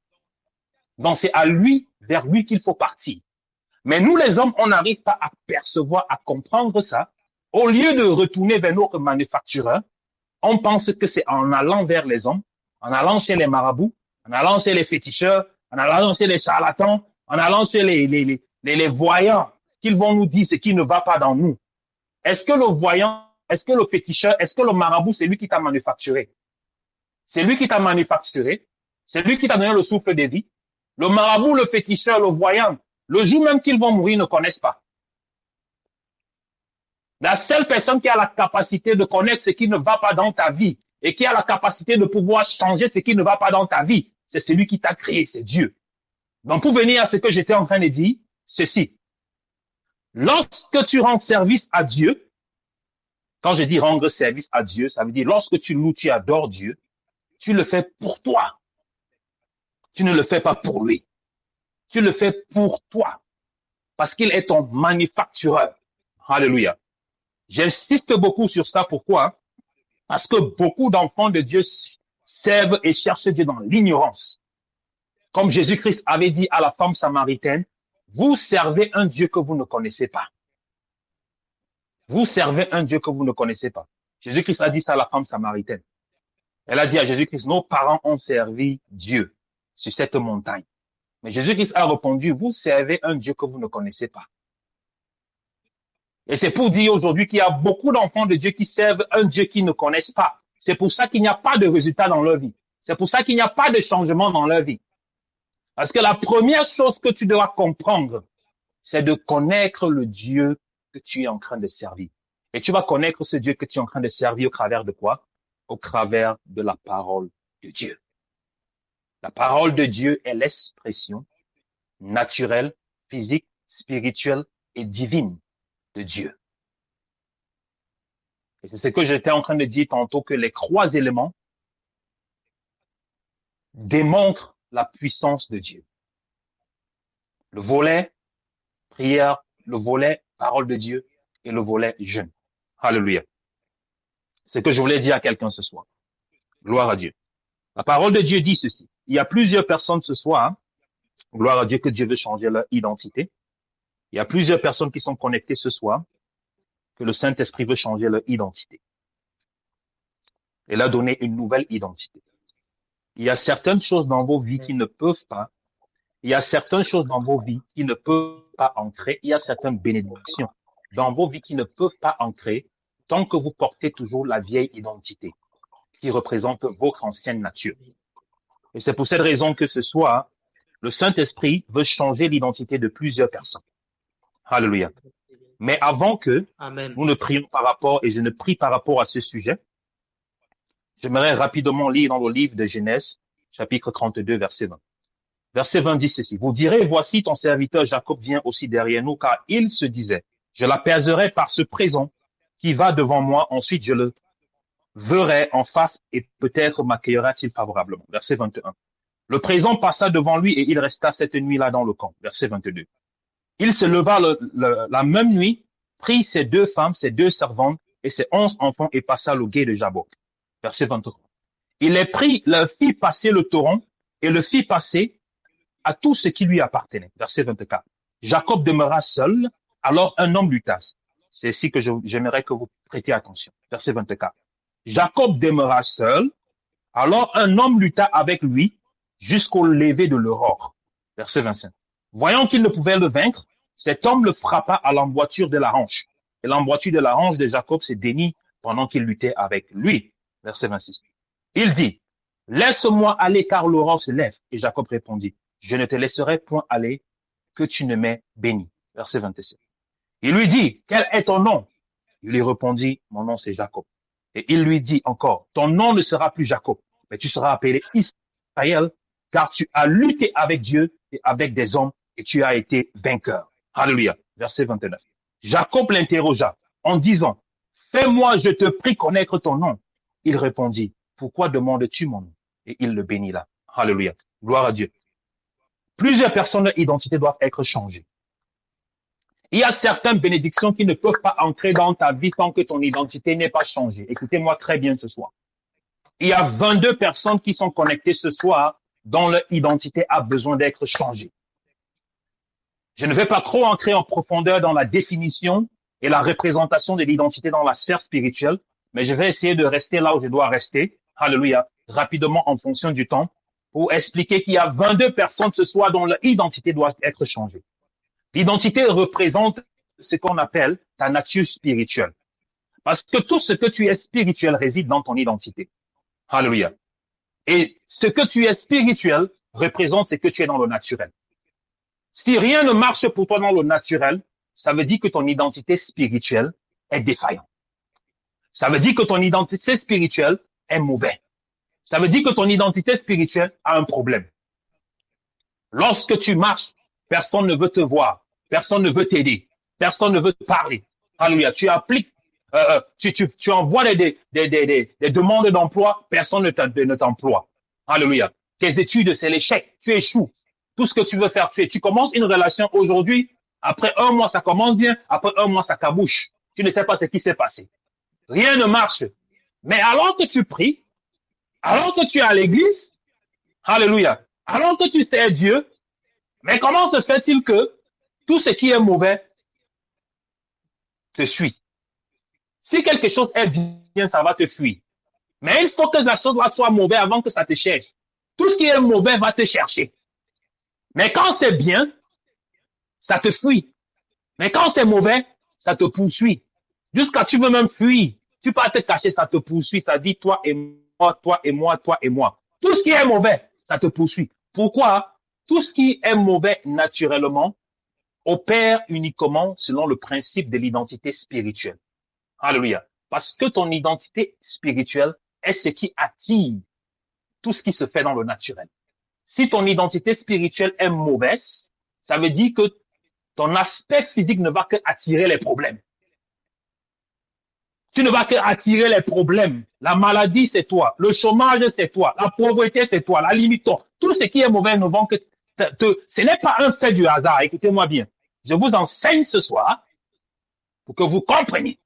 Donc, c'est à lui, vers lui qu'il faut partir. Mais nous, les hommes, on n'arrive pas à percevoir, à comprendre ça. Au lieu de retourner vers notre manufactureur, on pense que c'est en allant vers les hommes, en allant chez les marabouts, en allant chez les féticheurs, en allant chez les charlatans, en allant chez les voyants, qu'ils vont nous dire ce qui ne va pas dans nous. Est-ce que le voyant, est-ce que le féticheur, est-ce que le marabout, c'est lui qui t'a manufacturé? C'est lui qui t'a manufacturé. C'est lui qui t'a donné le souffle de vie. Le marabout, le féticheur, le voyant, le jour même qu'ils vont mourir, ils ne connaissent pas. La seule personne qui a la capacité de connaître ce qui ne va pas dans ta vie et qui a la capacité de pouvoir changer ce qui ne va pas dans ta vie, c'est celui qui t'a créé, c'est Dieu. Donc, pour venir à ce que j'étais en train de dire, ceci. Lorsque tu rends service à Dieu, quand je dis rendre service à Dieu, ça veut dire lorsque tu loues, tu adores Dieu, tu le fais pour toi. Tu ne le fais pas pour lui. Tu le fais pour toi. Parce qu'il est ton manufactureur. Alléluia. J'insiste beaucoup sur ça. Pourquoi? Parce que beaucoup d'enfants de Dieu servent et cherchent Dieu dans l'ignorance. Comme Jésus-Christ avait dit à la femme samaritaine, vous servez un Dieu que vous ne connaissez pas. Vous servez un Dieu que vous ne connaissez pas. Jésus-Christ a dit ça à la femme samaritaine. Elle a dit à Jésus-Christ, nos parents ont servi Dieu sur cette montagne. Mais Jésus-Christ a répondu, vous servez un Dieu que vous ne connaissez pas. Et c'est pour dire aujourd'hui qu'il y a beaucoup d'enfants de Dieu qui servent un Dieu qu'ils ne connaissent pas. C'est pour ça qu'il n'y a pas de résultat dans leur vie. C'est pour ça qu'il n'y a pas de changement dans leur vie. Parce que la première chose que tu dois comprendre, c'est de connaître le Dieu que tu es en train de servir. Et tu vas connaître ce Dieu que tu es en train de servir au travers de quoi? Au travers de la parole de Dieu. La parole de Dieu est l'expression naturelle, physique, spirituelle et divine de Dieu. Et c'est ce que j'étais en train de dire tantôt, que les trois éléments démontrent la puissance de Dieu. Le volet prière, le volet parole de Dieu et le volet jeûne. Alléluia. C'est ce que je voulais dire à quelqu'un ce soir. Gloire à Dieu. La parole de Dieu dit ceci. Il y a plusieurs personnes ce soir, gloire à Dieu, que Dieu veut changer leur identité. Il y a plusieurs personnes qui sont connectées ce soir, que le Saint-Esprit veut changer leur identité. Et leur donner une nouvelle identité. Il y a certaines choses dans vos vies qui ne peuvent pas, il y a certaines choses dans vos vies qui ne peuvent pas entrer, il y a certaines bénédictions dans vos vies qui ne peuvent pas entrer tant que vous portez toujours la vieille identité qui représente votre ancienne nature. Et c'est pour cette raison que ce soir, le Saint-Esprit veut changer l'identité de plusieurs personnes. Alléluia. Mais avant que Amen. nous ne prions par rapport, et je ne prie par rapport à ce sujet, j'aimerais rapidement lire dans le livre de Genèse, chapitre 32, verset 20. Verset 20 dit ceci. Vous direz, voici ton serviteur Jacob vient aussi derrière nous, car il se disait, je l'apaiserai par ce présent qui va devant moi, ensuite je le verrai en face et peut-être m'accueillera-t-il favorablement. Verset 21. Le présent passa devant lui et il resta cette nuit-là dans le camp. Verset 22. Il se leva la même nuit, prit ses 2 femmes, ses 2 servantes et ses 11 enfants et passa le gué de Jabok. Verset 23. Il les prit, leur fit passer le torrent et le fit passer à tout ce qui lui appartenait. Verset 24. Jacob demeura seul, alors un homme lui tasse. C'est ici que j'aimerais que vous prêtiez attention. Verset 24. Jacob demeura seul, alors un homme lutta avec lui jusqu'au lever de l'aurore. Verset 25. Voyant qu'il ne pouvait le vaincre, cet homme le frappa à l'emboîture de la hanche. Et l'emboîture de la hanche de Jacob se dénit pendant qu'il luttait avec lui. Verset 26. Il dit, laisse-moi aller car l'aurore se lève. Et Jacob répondit, je ne te laisserai point aller que tu ne m'aies béni. Verset 27. Il lui dit, quel est ton nom? Il lui répondit, mon nom c'est Jacob. Et il lui dit encore, ton nom ne sera plus Jacob, mais tu seras appelé Israël, car tu as lutté avec Dieu et avec des hommes et tu as été vainqueur. Alléluia. Verset 29. Jacob l'interrogea en disant, fais-moi, je te prie, connaître ton nom. Il répondit, pourquoi demandes-tu mon nom? Et il le bénit là. Alléluia. Gloire à Dieu. Plusieurs personnes, leur identité doivent être changées. Il y a certaines bénédictions qui ne peuvent pas entrer dans ta vie tant que ton identité n'est pas changée. Écoutez-moi très bien ce soir. Il y a 22 personnes qui sont connectées ce soir dont leur identité a besoin d'être changée. Je ne vais pas trop entrer en profondeur dans la définition et la représentation de l'identité dans la sphère spirituelle, mais je vais essayer de rester là où je dois rester. Alléluia. Rapidement en fonction du temps pour expliquer qu'il y a 22 personnes ce soir dont leur identité doit être changée. L'identité représente ce qu'on appelle ta nature spirituelle. Parce que tout ce que tu es spirituel réside dans ton identité. Alléluia. Et ce que tu es spirituel représente ce que tu es dans le naturel. Si rien ne marche pour toi dans le naturel, ça veut dire que ton identité spirituelle est défaillante. Ça veut dire que ton identité spirituelle est mauvaise. Ça veut dire que ton identité spirituelle a un problème. Lorsque tu marches, personne ne veut te voir. Personne ne veut t'aider. Personne ne veut te parler. Alléluia. Tu appliques, tu envoies des demandes d'emploi, personne ne t'emploie. Alléluia. Tes études, c'est l'échec. Tu échoues. Tout ce que tu veux faire, tu commences une relation aujourd'hui. Après 1 mois, ça commence bien. Après 1 mois, ça cabouche. Tu ne sais pas ce qui s'est passé. Rien ne marche. Mais alors que tu pries, alors que tu es à l'église, alléluia, alors que tu sais Dieu, mais comment se fait-il que tout ce qui est mauvais te suit? Si quelque chose est bien, ça va te fuir. Mais il faut que la chose soit mauvaise avant que ça te cherche. Tout ce qui est mauvais va te chercher. Mais quand c'est bien, ça te fuit. Mais quand c'est mauvais, ça te poursuit. Jusqu'à tu veux même fuir. Tu peux te cacher, ça te poursuit. Ça dit toi et moi, toi et moi, toi et moi. Tout ce qui est mauvais, ça te poursuit. Pourquoi? Tout ce qui est mauvais naturellement opère uniquement selon le principe de l'identité spirituelle. Alléluia. Parce que ton identité spirituelle est ce qui attire tout ce qui se fait dans le naturel. Si ton identité spirituelle est mauvaise, ça veut dire que ton aspect physique ne va que attirer les problèmes. Tu ne vas que attirer les problèmes. La maladie, c'est toi. Le chômage, c'est toi. La pauvreté, c'est toi. La limite, tout ce qui est mauvais ne vont que ce n'est pas un fait du hasard. Écoutez-moi bien. Je vous enseigne ce soir pour que vous compreniez.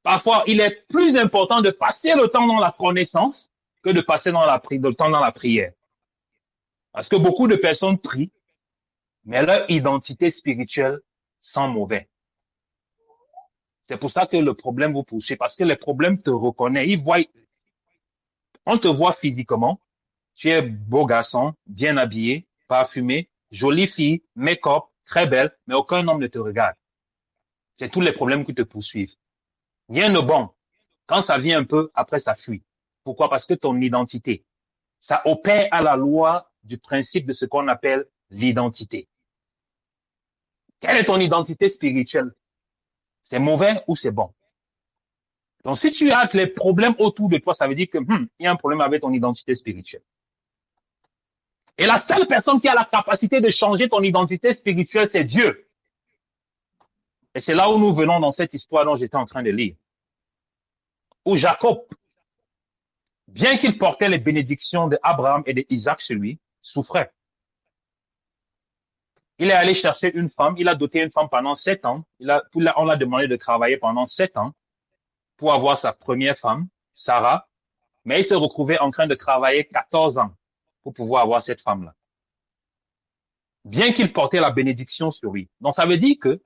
Parfois, il est plus important de passer le temps dans la connaissance que de passer le temps dans la prière. Parce que beaucoup de personnes prient, mais leur identité spirituelle sent mauvais. C'est pour ça que le problème vous poursuit, parce que les problèmes te reconnaissent. On te voit physiquement, tu es beau garçon, bien habillé, parfumé, jolie fille, make-up, très belle, mais aucun homme ne te regarde. C'est tous les problèmes qui te poursuivent. Rien de bon. Quand ça vient un peu, après ça fuit. Pourquoi? Parce que ton identité, ça opère à la loi du principe de ce qu'on appelle l'identité. Quelle est ton identité spirituelle? C'est mauvais ou c'est bon? Donc, si tu as les problèmes autour de toi, ça veut dire que il y a un problème avec ton identité spirituelle. Et la seule personne qui a la capacité de changer ton identité spirituelle, c'est Dieu. Et c'est là où nous venons dans cette histoire dont j'étais en train de lire. Où Jacob, bien qu'il portait les bénédictions d'Abraham et d'Isaac sur lui, souffrait. Il est allé chercher une femme, il a doté une femme pendant 7 ans. On l'a demandé de travailler pendant 7 ans pour avoir sa première femme, Sarah. Mais il s'est retrouvé en train de travailler 14 ans pour pouvoir avoir cette femme-là. Bien qu'il portait la bénédiction sur lui. Donc ça veut dire que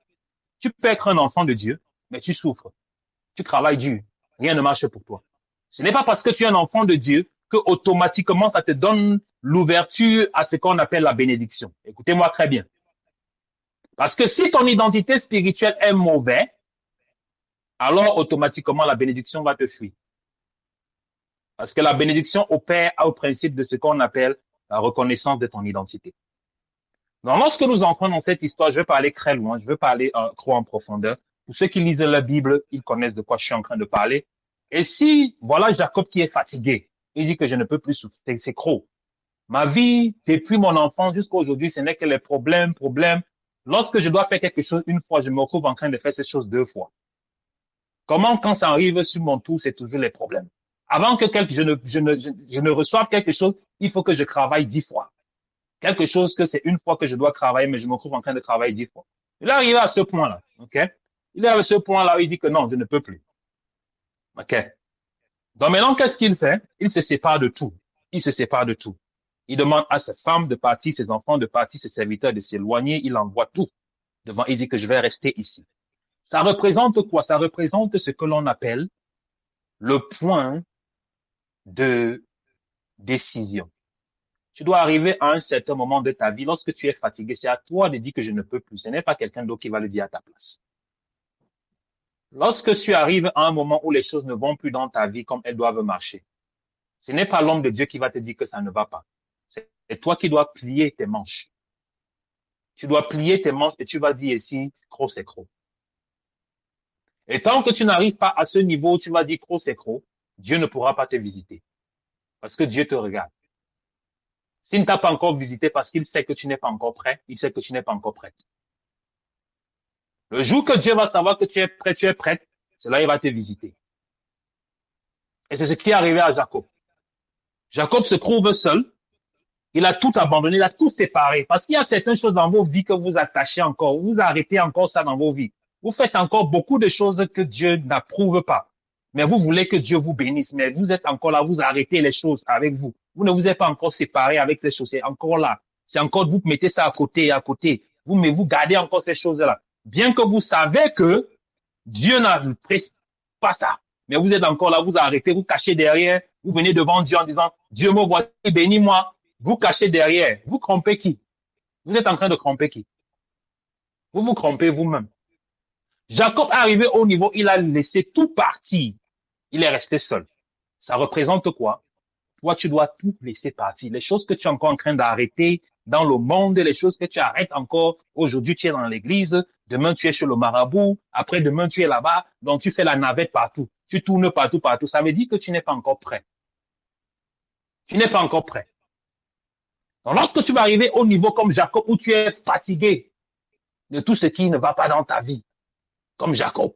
tu peux être un enfant de Dieu, mais tu souffres. Tu travailles dur. Rien ne marche pour toi. Ce n'est pas parce que tu es un enfant de Dieu que automatiquement ça te donne l'ouverture à ce qu'on appelle la bénédiction. Écoutez-moi très bien. Parce que si ton identité spirituelle est mauvaise, alors automatiquement la bénédiction va te fuir. Parce que la bénédiction opère au principe de ce qu'on appelle la reconnaissance de ton identité. Donc, lorsque nous entrons dans cette histoire, je vais pas aller très loin, je vais pas aller trop en profondeur. Pour ceux qui lisent la Bible, ils connaissent de quoi je suis en train de parler. Et si, voilà Jacob qui est fatigué, il dit que je ne peux plus souffrir, c'est trop. Ma vie, depuis mon enfance jusqu'à aujourd'hui, ce n'est que les problèmes. Lorsque je dois faire quelque chose une fois, je me retrouve en train de faire cette chose 2 fois. Comment, quand ça arrive sur mon tour, c'est toujours les problèmes. Avant que je ne reçoive quelque chose, il faut que je travaille 10 fois. Quelque chose que c'est une fois que je dois travailler, mais je me retrouve en train de travailler 10 fois. Il est arrivé à ce point-là, ok? Il est arrivé à ce point-là où il dit que non, je ne peux plus. Ok? Donc maintenant, qu'est-ce qu'il fait? Il se sépare de tout. Il se sépare de tout. Il demande à sa femme de partir, ses enfants de partir, ses serviteurs de s'éloigner. Il envoie tout. Devant, il dit que je vais rester ici. Ça représente quoi? Ça représente ce que l'on appelle le point de décision. Tu dois arriver à un certain moment de ta vie. Lorsque tu es fatigué, c'est à toi de dire que je ne peux plus. Ce n'est pas quelqu'un d'autre qui va le dire à ta place. Lorsque tu arrives à un moment où les choses ne vont plus dans ta vie comme elles doivent marcher, ce n'est pas l'homme de Dieu qui va te dire que ça ne va pas. C'est toi qui dois plier tes manches. Tu dois plier tes manches et tu vas dire ici, trop c'est trop. Et tant que tu n'arrives pas à ce niveau où tu vas dire trop c'est trop, Dieu ne pourra pas te visiter. Parce que Dieu te regarde. S'il ne t'a pas encore visité parce qu'il sait que tu n'es pas encore prêt, il sait que tu n'es pas encore prête. Le jour que Dieu va savoir que tu es prêt, tu es prête, c'est là il va te visiter. Et c'est ce qui est arrivé à Jacob. Jacob se trouve seul. Il a tout abandonné, il a tout séparé. Parce qu'il y a certaines choses dans vos vies que vous attachez encore, vous arrêtez encore ça dans vos vies. Vous faites encore beaucoup de choses que Dieu n'approuve pas. Mais vous voulez que Dieu vous bénisse. Mais vous êtes encore là, vous arrêtez les choses avec vous. Vous ne vous êtes pas encore séparé avec ces choses. C'est encore là. C'est encore, vous mettez ça à côté et à côté. Mais vous gardez encore ces choses-là. Bien que vous savez que Dieu n'apprécie pas ça. Mais vous êtes encore là, vous arrêtez, vous cachez derrière, vous venez devant Dieu en disant, Dieu me voici, bénis-moi. Vous cachez derrière. Vous trompez qui? Vous êtes en train de tromper qui? Vous vous trompez vous-même. Jacob est arrivé au niveau, il a laissé tout partir. Il est resté seul. Ça représente quoi? Toi, tu dois tout laisser partir. Les choses que tu es encore en train d'arrêter dans le monde, les choses que tu arrêtes encore. Aujourd'hui, tu es dans l'église. Demain, tu es chez le marabout. Après, demain, tu es là-bas. Donc, tu fais la navette partout. Tu tournes partout. Ça veut dire que tu n'es pas encore prêt. Tu n'es pas encore prêt. Donc, lorsque tu vas arriver au niveau comme Jacob, où tu es fatigué de tout ce qui ne va pas dans ta vie, comme Jacob,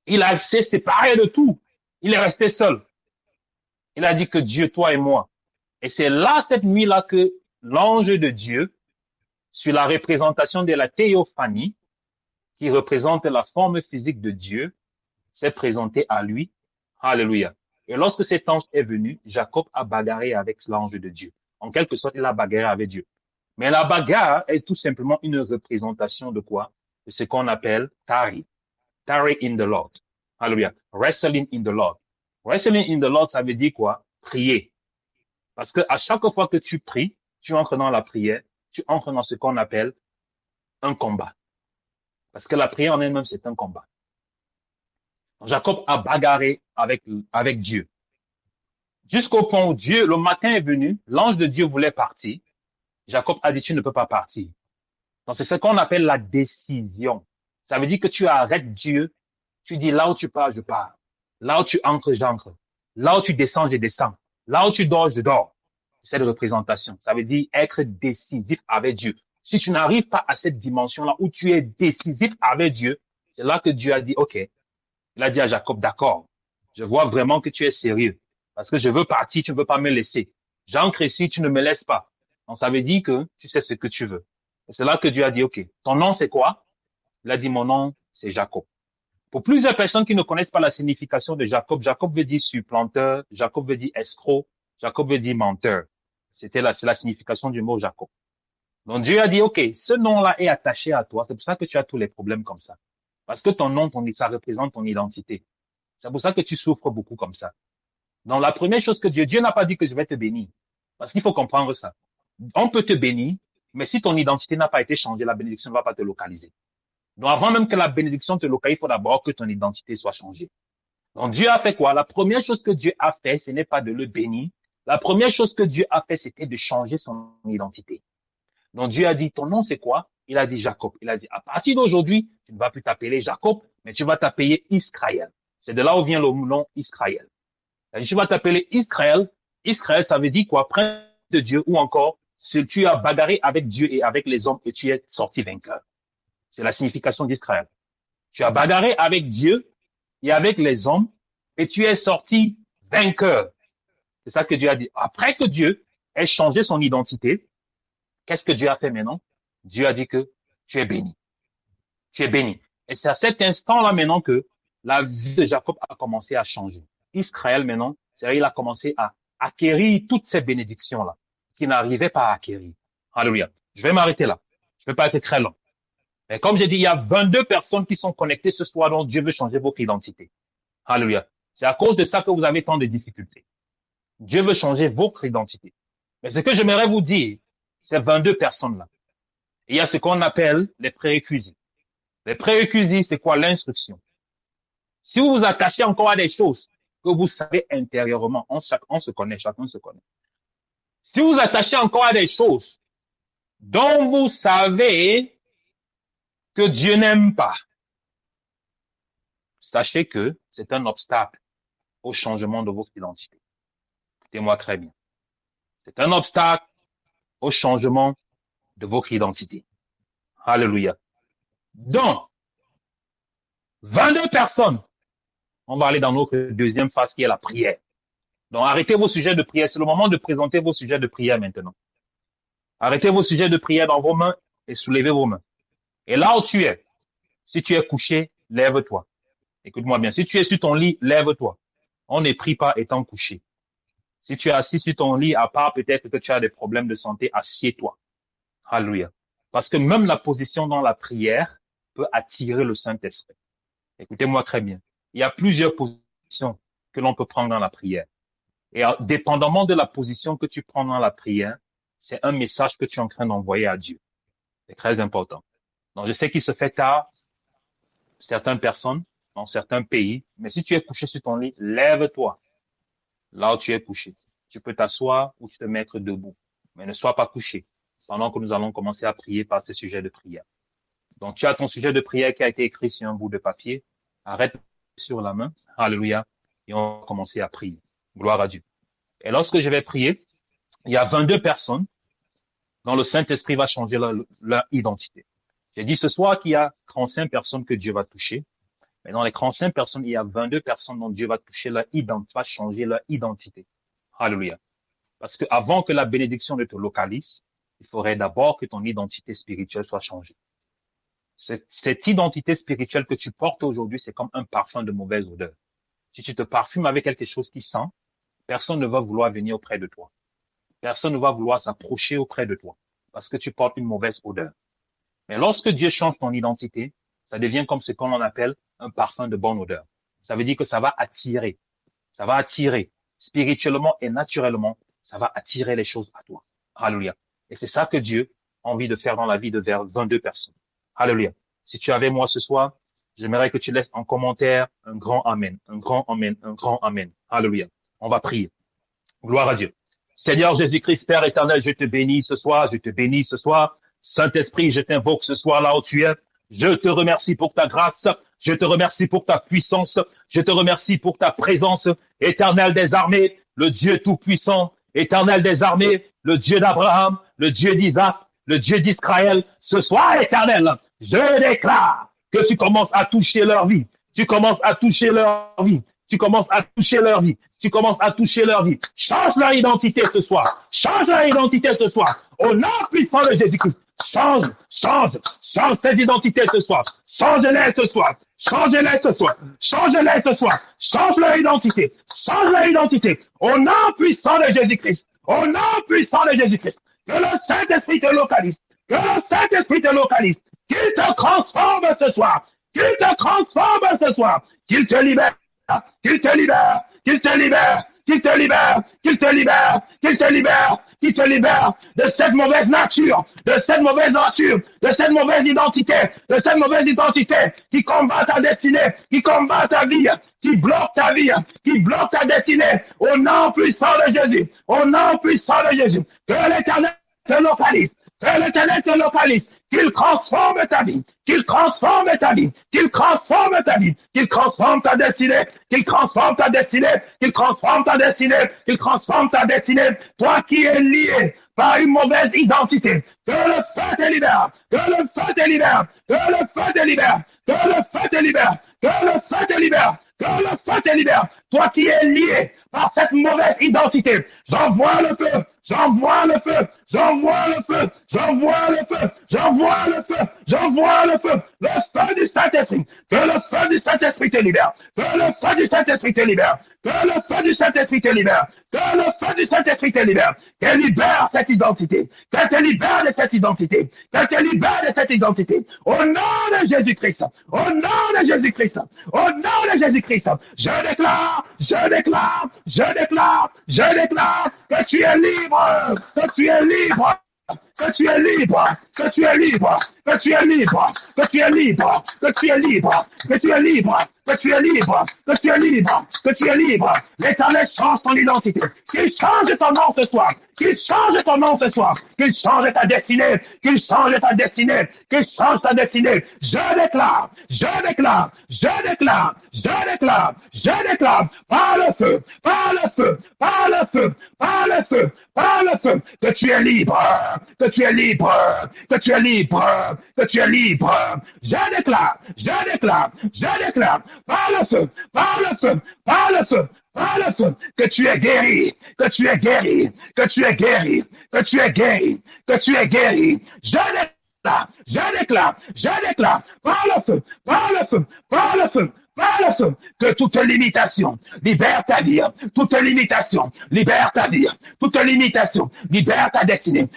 il a s'est séparé de tout. Il est resté seul. Il a dit que Dieu, toi et moi. Et c'est là, cette nuit-là, que l'ange de Dieu, sur la représentation de la théophanie, qui représente la forme physique de Dieu, s'est présenté à lui. Alléluia. Et lorsque cet ange est venu, Jacob a bagarré avec l'ange de Dieu. En quelque sorte, il a bagarré avec Dieu. Mais la bagarre est tout simplement une représentation de quoi? De ce qu'on appelle Tari. Tari in the Lord. Alléluia. Wrestling in the Lord. Wrestling in the Lord, ça veut dire quoi? Prier. Parce que à chaque fois que tu pries, tu entres dans la prière, tu entres dans ce qu'on appelle un combat. Parce que la prière en elle-même, c'est un combat. Jacob a bagarré avec Dieu. Jusqu'au point où Dieu, le matin est venu, l'ange de Dieu voulait partir. Jacob a dit, tu ne peux pas partir. Donc, c'est ce qu'on appelle la décision. Ça veut dire que tu arrêtes Dieu. Tu dis, là où tu pars, je pars. Là où tu entres, j'entre. Là où tu descends, je descends. Là où tu dors, je dors. C'est de représentation. Ça veut dire être décisif avec Dieu. Si tu n'arrives pas à cette dimension-là où tu es décisif avec Dieu, c'est là que Dieu a dit, OK. Il a dit à Jacob, d'accord. Je vois vraiment que tu es sérieux. Parce que je veux partir, tu ne veux pas me laisser. J'entre ici, tu ne me laisses pas. Donc, ça veut dire que tu sais ce que tu veux. Et c'est là que Dieu a dit, OK, ton nom c'est quoi? Il a dit, mon nom c'est Jacob. Pour plusieurs personnes qui ne connaissent pas la signification de Jacob, Jacob veut dire supplanteur, Jacob veut dire escroc, Jacob veut dire menteur. C'est la signification du mot Jacob. Donc Dieu a dit, OK, ce nom-là est attaché à toi. C'est pour ça que tu as tous les problèmes comme ça. Parce que ton nom, ça représente ton identité. C'est pour ça que tu souffres beaucoup comme ça. Donc la première chose que Dieu n'a pas dit que je vais te bénir. Parce qu'il faut comprendre ça. On peut te bénir, mais si ton identité n'a pas été changée, la bénédiction ne va pas te localiser. Donc avant même que la bénédiction te localise, il faut d'abord que ton identité soit changée. Donc Dieu a fait quoi? La première chose que Dieu a fait, ce n'est pas de le bénir. La première chose que Dieu a fait, c'était de changer son identité. Donc Dieu a dit, ton nom c'est quoi? Il a dit Jacob. Il a dit, à partir d'aujourd'hui, tu ne vas plus t'appeler Jacob, mais tu vas t'appeler Israël. C'est de là où vient le nom Israël. Tu vas t'appeler Israël. Israël, ça veut dire quoi? Prince de Dieu, ou encore, si tu as bagarré avec Dieu et avec les hommes et tu es sorti vainqueur. C'est la signification d'Israël. Tu as bagarré avec Dieu et avec les hommes et tu es sorti vainqueur. C'est ça que Dieu a dit. Après que Dieu ait changé son identité, qu'est-ce que Dieu a fait maintenant? Dieu a dit que tu es béni. Tu es béni. Et c'est à cet instant-là maintenant que la vie de Jacob a commencé à changer. Israël maintenant, c'est-à-dire il a commencé à acquérir toutes ces bénédictions-là qu'il n'arrivait pas à acquérir. Alléluia. Je vais m'arrêter là. Je ne vais pas être très long. Et comme j'ai dit, il y a 22 personnes qui sont connectées ce soir, donc Dieu veut changer votre identité. Alléluia. C'est à cause de ça que vous avez tant de difficultés. Dieu veut changer votre identité. Mais ce que j'aimerais vous dire, ces 22 personnes-là, il y a ce qu'on appelle les prérequis. Les prérequis, c'est quoi? L'instruction. Si vous vous attachez encore à des choses que vous savez intérieurement, on se connaît, chacun se connaît. Si vous vous attachez encore à des choses dont vous savez que Dieu n'aime pas, sachez que c'est un obstacle au changement de votre identité. Écoutez-moi très bien. C'est un obstacle au changement de votre identité. Alléluia. Donc, 22 personnes. On va aller dans notre deuxième phase qui est la prière. Donc, arrêtez vos sujets de prière. C'est le moment de présenter vos sujets de prière maintenant. Arrêtez vos sujets de prière dans vos mains et soulevez vos mains. Et là où tu es, si tu es couché, lève-toi. Écoute-moi bien. Si tu es sur ton lit, lève-toi. On ne prie pas étant couché. Si tu es assis sur ton lit, à part peut-être que tu as des problèmes de santé, assieds-toi. Alléluia. Parce que même la position dans la prière peut attirer le Saint-Esprit. Écoutez-moi très bien. Il y a plusieurs positions que l'on peut prendre dans la prière. Et dépendamment de la position que tu prends dans la prière, c'est un message que tu es en train d'envoyer à Dieu. C'est très important. Donc, je sais qu'il se fait tard, certaines personnes, dans certains pays, mais si tu es couché sur ton lit, lève-toi là où tu es couché. Tu peux t'asseoir ou te mettre debout, mais ne sois pas couché pendant que nous allons commencer à prier par ces sujets de prière. Donc, tu as ton sujet de prière qui a été écrit sur un bout de papier. Arrête sur la main. Alléluia. Et on va commencer à prier. Gloire à Dieu. Et lorsque je vais prier, il y a 22 personnes dont le Saint-Esprit va changer leur identité. J'ai dit ce soir qu'il y a 35 personnes que Dieu va toucher. Mais dans les 35 personnes, il y a 22 personnes dont Dieu va toucher leur identité, va changer leur identité. Alléluia. Parce que avant que la bénédiction ne te localise, il faudrait d'abord que ton identité spirituelle soit changée. Cette identité spirituelle que tu portes aujourd'hui, c'est comme un parfum de mauvaise odeur. Si tu te parfumes avec quelque chose qui sent, personne ne va vouloir venir auprès de toi. Personne ne va vouloir s'approcher auprès de toi parce que tu portes une mauvaise odeur. Mais lorsque Dieu change ton identité, ça devient comme ce qu'on appelle un parfum de bonne odeur. Ça veut dire que ça va attirer. Ça va attirer spirituellement et naturellement. Ça va attirer les choses à toi. Alléluia. Et c'est ça que Dieu a envie de faire dans la vie de 22 personnes. Alléluia. Si tu es avec moi ce soir, j'aimerais que tu laisses en commentaire un grand amen, un grand amen, un grand amen. Alléluia. On va prier. Gloire à Dieu. Seigneur Jésus-Christ, Père éternel, je te bénis ce soir, je te bénis ce soir. Saint-Esprit, je t'invoque ce soir là où tu es. Je te remercie pour ta grâce. Je te remercie pour ta puissance. Je te remercie pour ta présence, éternel des armées, le Dieu tout-puissant, éternel des armées, le Dieu d'Abraham, le Dieu d'Isaac, le Dieu d'Israël. Ce soir, éternel, je déclare que tu commences à toucher leur vie. Tu commences à toucher leur vie. Tu commences à toucher leur vie. Tu commences à toucher leur vie. Change leur identité ce soir. Change leur identité ce soir. Au nom puissant de Jésus-Christ. Change ces identités ce soir. Change-les ce soir. Change-les ce soir. Change-les ce soir. Change leur identité. Change leur identité. Au nom puissant de Jésus-Christ. Au nom puissant de Jésus-Christ. Que le Saint-Esprit te localise. Que le Saint-Esprit te localise. Qu'il te transforme ce soir. Qu'il te transforme ce soir. Qu'il te libère. Qu'il te libère. Qu'il te libère. Qu'il te libère. Qu'il te libère. Qu'il te libère. Qui te libère de cette mauvaise nature, de cette mauvaise nature, de cette mauvaise identité, de cette mauvaise identité qui combat ta destinée, qui combat ta vie, qui bloque ta vie, qui bloque ta destinée. Au nom puissant de Jésus, au nom puissant de Jésus, que l'Éternel te localise, que l'Éternel te localise, qu'il transforme ta vie, qu'il transforme ta vie, qu'il transforme ta vie, qu'il transforme ta destinée, qu'il transforme ta destinée, qu'il transforme ta destinée, qu'il transforme ta destinée. Toi qui es lié par une mauvaise identité, que le feu te libère, que le feu te libère, que le feu te libère, que le feu te libère, que le feu te libère, que le feu te libère. Toi qui es lié par cette mauvaise identité, j'envoie le feu, j'envoie le feu, j'envoie le feu, j'envoie le feu, j'envoie le feu, j'envoie le feu, le feu du Saint-Esprit, que le feu du Saint-Esprit te libère, que le feu du Saint-Esprit te libère, que le feu du Saint-Esprit te libère, que le feu du Saint-Esprit te libère, qu'elle libère cette identité, qu'elle te libère de cette identité, qu'elle te libère de cette identité, au nom de Jésus-Christ, au nom de Jésus-Christ, au nom de Jésus-Christ, je déclare, je déclare, je déclare, je déclare que tu es libre, que tu es libre, que tu es libre, que tu es libre, que tu es libre, que tu es libre, que tu es libre, que tu es libre, que tu es libre, que tu es libre, que tu es libre. L'Éternel change ton identité. Qu'il change ton nom ce soir. Qu'il change ton nom ce soir. Qu'il change ta destinée. Qu'il change ta destinée. Qu'il change ta destinée. Je déclare, je déclare, je déclare, je déclare, je déclare, par le feu, par le feu, par le feu, par le feu, par le feu, que tu es libre, que tu es libre, que tu es libre, que tu es libre. Je déclare, je déclare, je déclare, par le feu, par le feu, par le feu, par le feu, que tu es guéri, que tu es guéri, que tu es guéri, que tu es guéri, que tu es guéri. Je déclare, je déclare, par le feu, par le feu, par le feu, par le feu, que toute limitation libère ta vie, toute limitation libère ta vie, toute limitation libère ta destinée.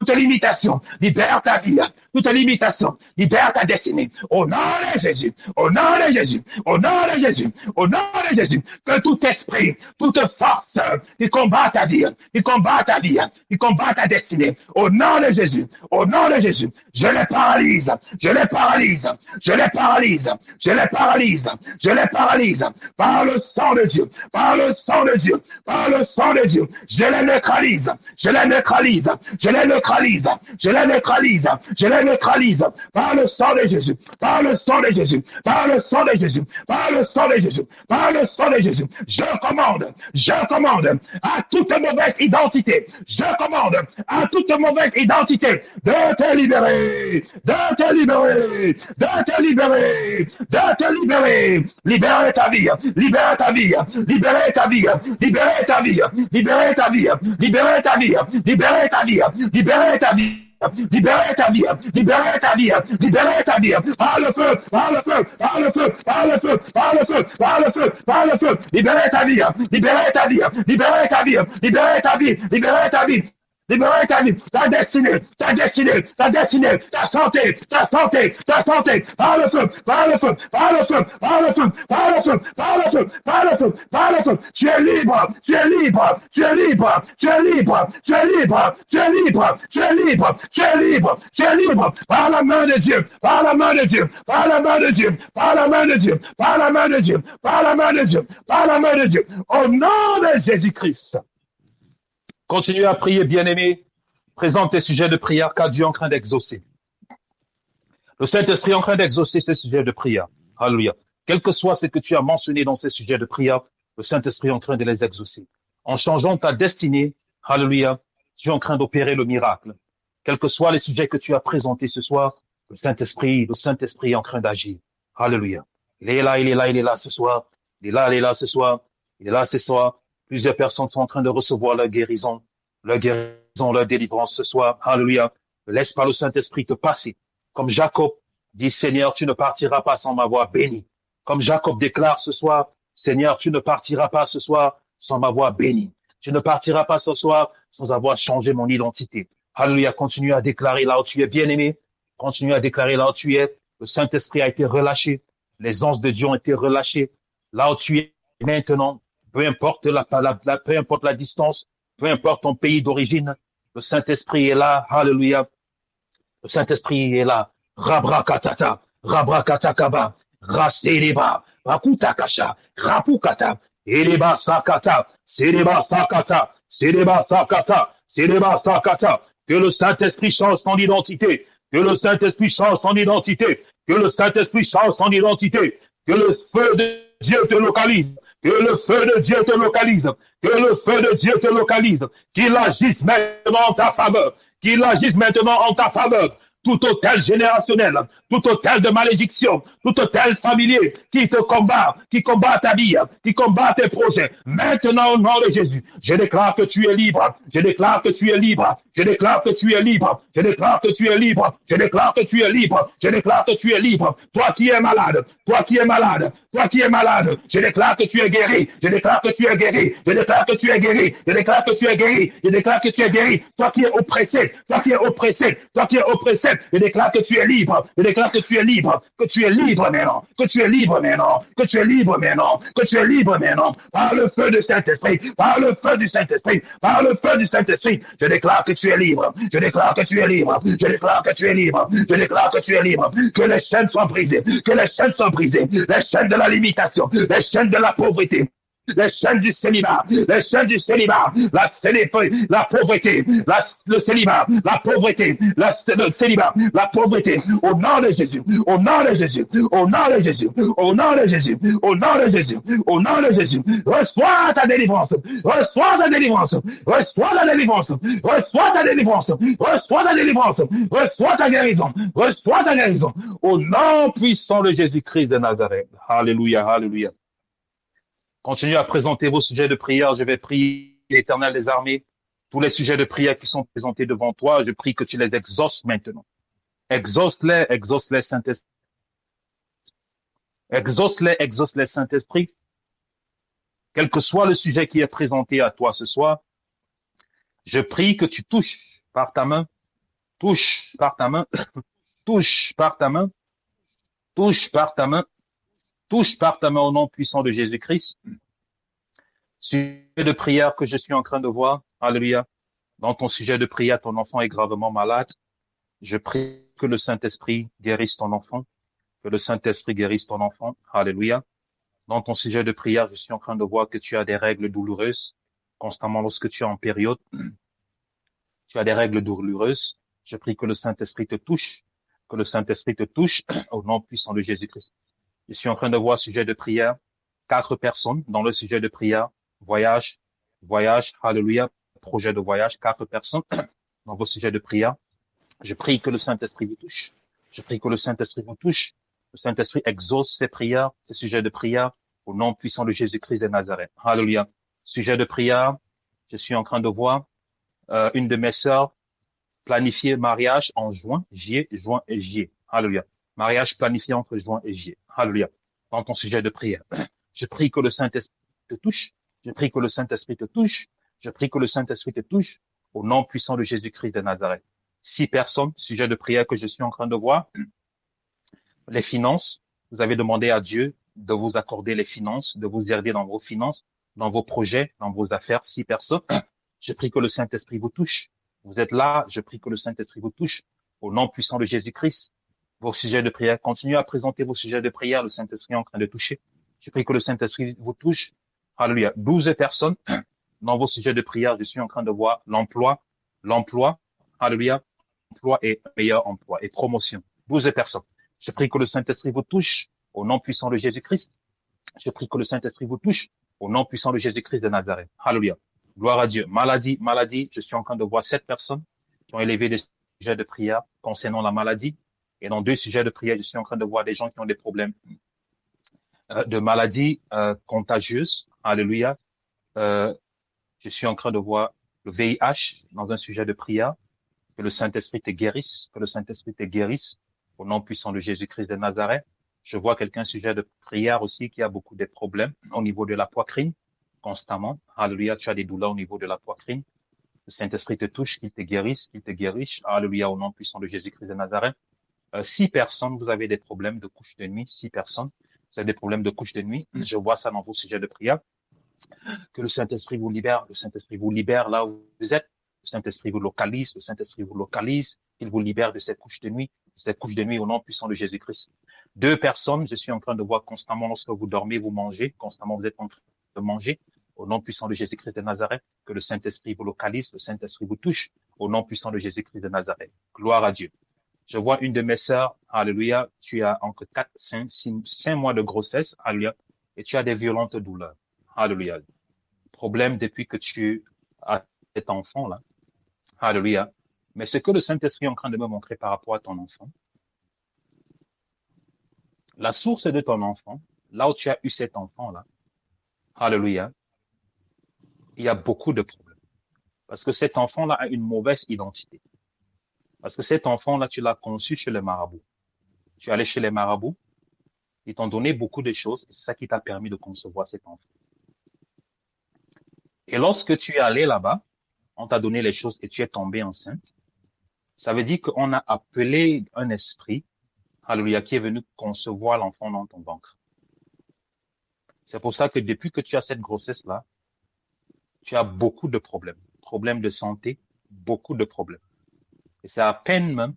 Toute limitation, libère ta vie. Toute limitation, libère ta destinée. Au nom de Jésus, au nom de Jésus, au nom de Jésus, au nom de Jésus, que tout esprit, toute force qui combat ta vie, qui combat ta vie, qui combat ta destinée. Au nom de Jésus, au nom de Jésus, je les paralyse, je les paralyse, je les paralyse, je les paralyse, je les paralyse par le sang de Dieu, par le sang de Dieu, par le sang de Dieu. Je les neutralise, je les neutralise, je les neutralise, je les neutralise, je les neutralise par le sang de Jésus, par le sang de Jésus, par le sang de Jésus, par le sang de Jésus, par le sang de Jésus. Je commande à toute mauvaise identité, je commande à toute mauvaise identité de te libérer, de te libérer, de te libérer, de te libérer. Libère ta vie, libère ta vie, libère ta vie, libère ta vie, libère ta vie, libère ta vie, libère ta vie, libère ta vie. Libérez ta vie, libérez ta vie, libérez ta vie, par le feu, par le feu, par le feu, par le feu, par le feu, par le feu, par le feu, libérez ta vie, libérez ta vie, libérez ta vie, libérez ta vie, libérez ta vie. Libérez ta vie, ta destinée, ta destinée, ta destinée, ta santé, ta santé, ta santé, par le feu, par le feu, par le feu, par le feu, par le feu, par le feu, par le feu, par le feu. Tu es libre, tu es libre, tu es libre, tu es libre, tu es libre, tu es libre, tu es libre, tu es libre, tu es libre, par la main de Dieu, par la main de Dieu, par la main de Dieu, par la main de Dieu, par la main de Dieu, par la main de Dieu, par la main de Dieu, au nom de Jésus-Christ. Continuez à prier, bien-aimés. Présente tes sujets de prière car Dieu est en train d'exaucer. Le Saint-Esprit est en train d'exaucer ces sujets de prière. Alléluia. Quel que soit ce que tu as mentionné dans ces sujets de prière, le Saint-Esprit est en train de les exaucer. En changeant ta destinée, alléluia, tu es en train d'opérer le miracle. Quels que soient les sujets que tu as présentés ce soir, le Saint-Esprit est en train d'agir. Alléluia. Il est là, il est là, il est là ce soir. Il est là, il est là ce soir. Il est là ce soir. Plusieurs personnes sont en train de recevoir leur guérison, leur délivrance ce soir. Alléluia. Ne laisse pas le Saint-Esprit te passer. Comme Jacob dit, Seigneur, tu ne partiras pas sans m'avoir béni. Comme Jacob déclare ce soir, Seigneur, tu ne partiras pas ce soir sans m'avoir béni. Tu ne partiras pas ce soir sans avoir changé mon identité. Alléluia, continue à déclarer là où tu es bien-aimé. Continue à déclarer là où tu es. Le Saint-Esprit a été relâché. Les anges de Dieu ont été relâchés. Là où tu es maintenant, peu importe peu importe la distance, peu importe ton pays d'origine, le Saint-Esprit est là. Alléluia. Le Saint-Esprit est là. Rabrakatata, Rabrakatakaba, Raseleba, Rakutakasha, Rapukata, Eleba Sakata, Seleba Sakata, Seleba Sakata, Seleba Sakata. Que le Saint-Esprit change son identité. Que le Saint-Esprit change son identité. Que le Saint-Esprit change son identité. Que le feu de Dieu te localise. Que le feu de Dieu te localise. Que le feu de Dieu te localise. Qu'il agisse maintenant en ta faveur. Qu'il agisse maintenant en ta faveur. Tout hôtel générationnel, tout hôtel de malédiction, tout hôtel familier qui combat ta vie, qui combat tes projets. Maintenant, au nom de Jésus, je déclare que tu es libre. Je déclare que tu es libre. Je déclare que tu es libre. Je déclare que tu es libre. Je déclare que tu es libre. Je déclare que tu es libre. Toi qui es malade, toi qui es malade, toi qui es malade, je déclare que tu es guéri. Je déclare que tu es guéri. Je déclare que tu es guéri. Je déclare que tu es guéri. Je déclare que tu es guéri. Toi qui es oppressé, toi qui es oppressé, toi qui es oppressé, je déclare que tu es libre. Je déclare que tu es libre. Que tu es libre maintenant. Que tu es libre maintenant. Que tu es libre maintenant. Que tu es libre maintenant. Par le feu du Saint-Esprit. Par le feu du Saint-Esprit. Par le feu du Saint-Esprit. Je déclare que tu es libre. Je déclare que tu es libre. Je déclare que tu es libre. Je déclare que tu es libre. Que les chaînes soient brisées. Que les chaînes soient brisées. Les chaînes de la limitation. Les chaînes de la pauvreté. Les chaînes du célibat, la pauvreté, le célibat, la pauvreté, le célibat, la pauvreté, au nom de Jésus, au nom de Jésus, au nom de Jésus, au nom de Jésus, au nom de Jésus, au nom de Jésus, reçois ta délivrance, reçois ta délivrance, reçois ta délivrance, reçois ta délivrance, reçois ta délivrance, reçois ta guérison, reçois ta guérison, au nom puissant de Jésus-Christ de Nazareth. Alléluia, alléluia. Continuez à présenter vos sujets de prière. Je vais prier l'Éternel des armées. Tous les sujets de prière qui sont présentés devant toi, je prie que tu les exauces maintenant. Exauce-les, Saint-Esprit. Exauce-les, Saint-Esprit. Quel que soit le sujet qui est présenté à toi ce soir, je prie que tu touches par ta main, touche par ta main, touche par ta main, touche par ta main, touche par ta main au nom puissant de Jésus-Christ. Sujet de prière que je suis en train de voir, alléluia. Dans ton sujet de prière, ton enfant est gravement malade. Je prie que le Saint-Esprit guérisse ton enfant, que le Saint-Esprit guérisse ton enfant, alléluia. Dans ton sujet de prière, je suis en train de voir que tu as des règles douloureuses. Constamment, lorsque tu es en période, tu as des règles douloureuses. Je prie que le Saint-Esprit te touche, que le Saint-Esprit te touche au nom puissant de Jésus-Christ. Je suis en train de voir sujet de prière, 4 personnes dans le sujet de prière, voyage, alléluia, projet de voyage, 4 personnes dans vos sujets de prière. Je prie que le Saint-Esprit vous touche. Je prie que le Saint-Esprit vous touche. Le Saint-Esprit exauce ces prières, ces sujets de prière, au nom puissant de Jésus-Christ de Nazareth. Alléluia. Sujet de prière, je suis en train de voir une de mes sœurs planifier mariage en juin et juillet. Alléluia. Mariage planifié entre juin et juillet. Alléluia. Dans ton sujet de prière. Je prie que le Saint-Esprit te touche. Je prie que le Saint-Esprit te touche. Je prie que le Saint-Esprit te touche au nom puissant de Jésus-Christ de Nazareth. 6 personnes, sujet de prière que je suis en train de voir. Les finances. Vous avez demandé à Dieu de vous accorder les finances, de vous aider dans vos finances, dans vos projets, dans vos affaires. 6 personnes. Je prie que le Saint-Esprit vous touche. Vous êtes là. Je prie que le Saint-Esprit vous touche au nom puissant de Jésus-Christ. Vos sujets de prière. Continuez à présenter vos sujets de prière. Le Saint-Esprit est en train de toucher. Je prie que le Saint-Esprit vous touche. Alléluia. 12 personnes dans vos sujets de prière. Je suis en train de voir l'emploi, Alléluia. Emploi et meilleur emploi et promotion. 12 personnes. Je prie que le Saint-Esprit vous touche au nom puissant de Jésus-Christ. Je prie que le Saint-Esprit vous touche au nom puissant de Jésus-Christ de Nazareth. Alléluia. Gloire à Dieu. Maladie, maladie. Je suis en train de voir 7 personnes qui ont élevé des sujets de prière concernant la maladie. Et dans 2 sujets de prière, je suis en train de voir des gens qui ont des problèmes de maladies contagieuses. Alléluia. Je suis en train de voir le VIH dans un sujet de prière. Que le Saint-Esprit te guérisse, que le Saint-Esprit te guérisse au nom puissant de Jésus-Christ de Nazareth. Je vois quelqu'un sujet de prière aussi qui a beaucoup de problèmes au niveau de la poitrine, constamment. Alléluia, tu as des douleurs au niveau de la poitrine. Le Saint-Esprit te touche, qu'il te guérisse, qu'il te guérisse. Alléluia, au nom puissant de Jésus-Christ de Nazareth. 6 personnes, vous avez des problèmes de couche de nuit, 6 personnes. Vous avez des problèmes de couche de nuit. Je vois ça dans vos sujets de prière. Que le Saint-Esprit vous libère, le Saint-Esprit vous libère là où vous êtes. Le Saint-Esprit vous localise, le Saint-Esprit vous localise, il vous libère de cette couche de nuit au nom puissant de Jésus-Christ. 2 personnes, je suis en train de voir constamment lorsque vous dormez, vous mangez, constamment vous êtes en train de manger, au nom puissant de Jésus-Christ de Nazareth, que le Saint-Esprit vous localise, le Saint-Esprit vous touche, au nom puissant de Jésus-Christ de Nazareth. Gloire à Dieu. Je vois une de mes sœurs, alléluia, tu as entre 4, 5 mois de grossesse, alléluia, et tu as des violentes douleurs. Alléluia. Problème depuis que tu as cet enfant-là. Alléluia. Mais ce que le Saint-Esprit est en train de me montrer par rapport à ton enfant, la source de ton enfant, là où tu as eu cet enfant-là, alléluia, il y a beaucoup de problèmes. Parce que cet enfant-là a une mauvaise identité. Parce que cet enfant-là, tu l'as conçu chez les marabouts. Tu es allé chez les marabouts, ils t'ont donné beaucoup de choses, c'est ça qui t'a permis de concevoir cet enfant. Et lorsque tu es allé là-bas, on t'a donné les choses et tu es tombé enceinte, ça veut dire qu'on a appelé un esprit, alléluia, qui est venu concevoir l'enfant dans ton ventre. C'est pour ça que depuis que tu as cette grossesse-là, tu as beaucoup de problèmes. Problèmes de santé, beaucoup de problèmes. Et c'est à peine même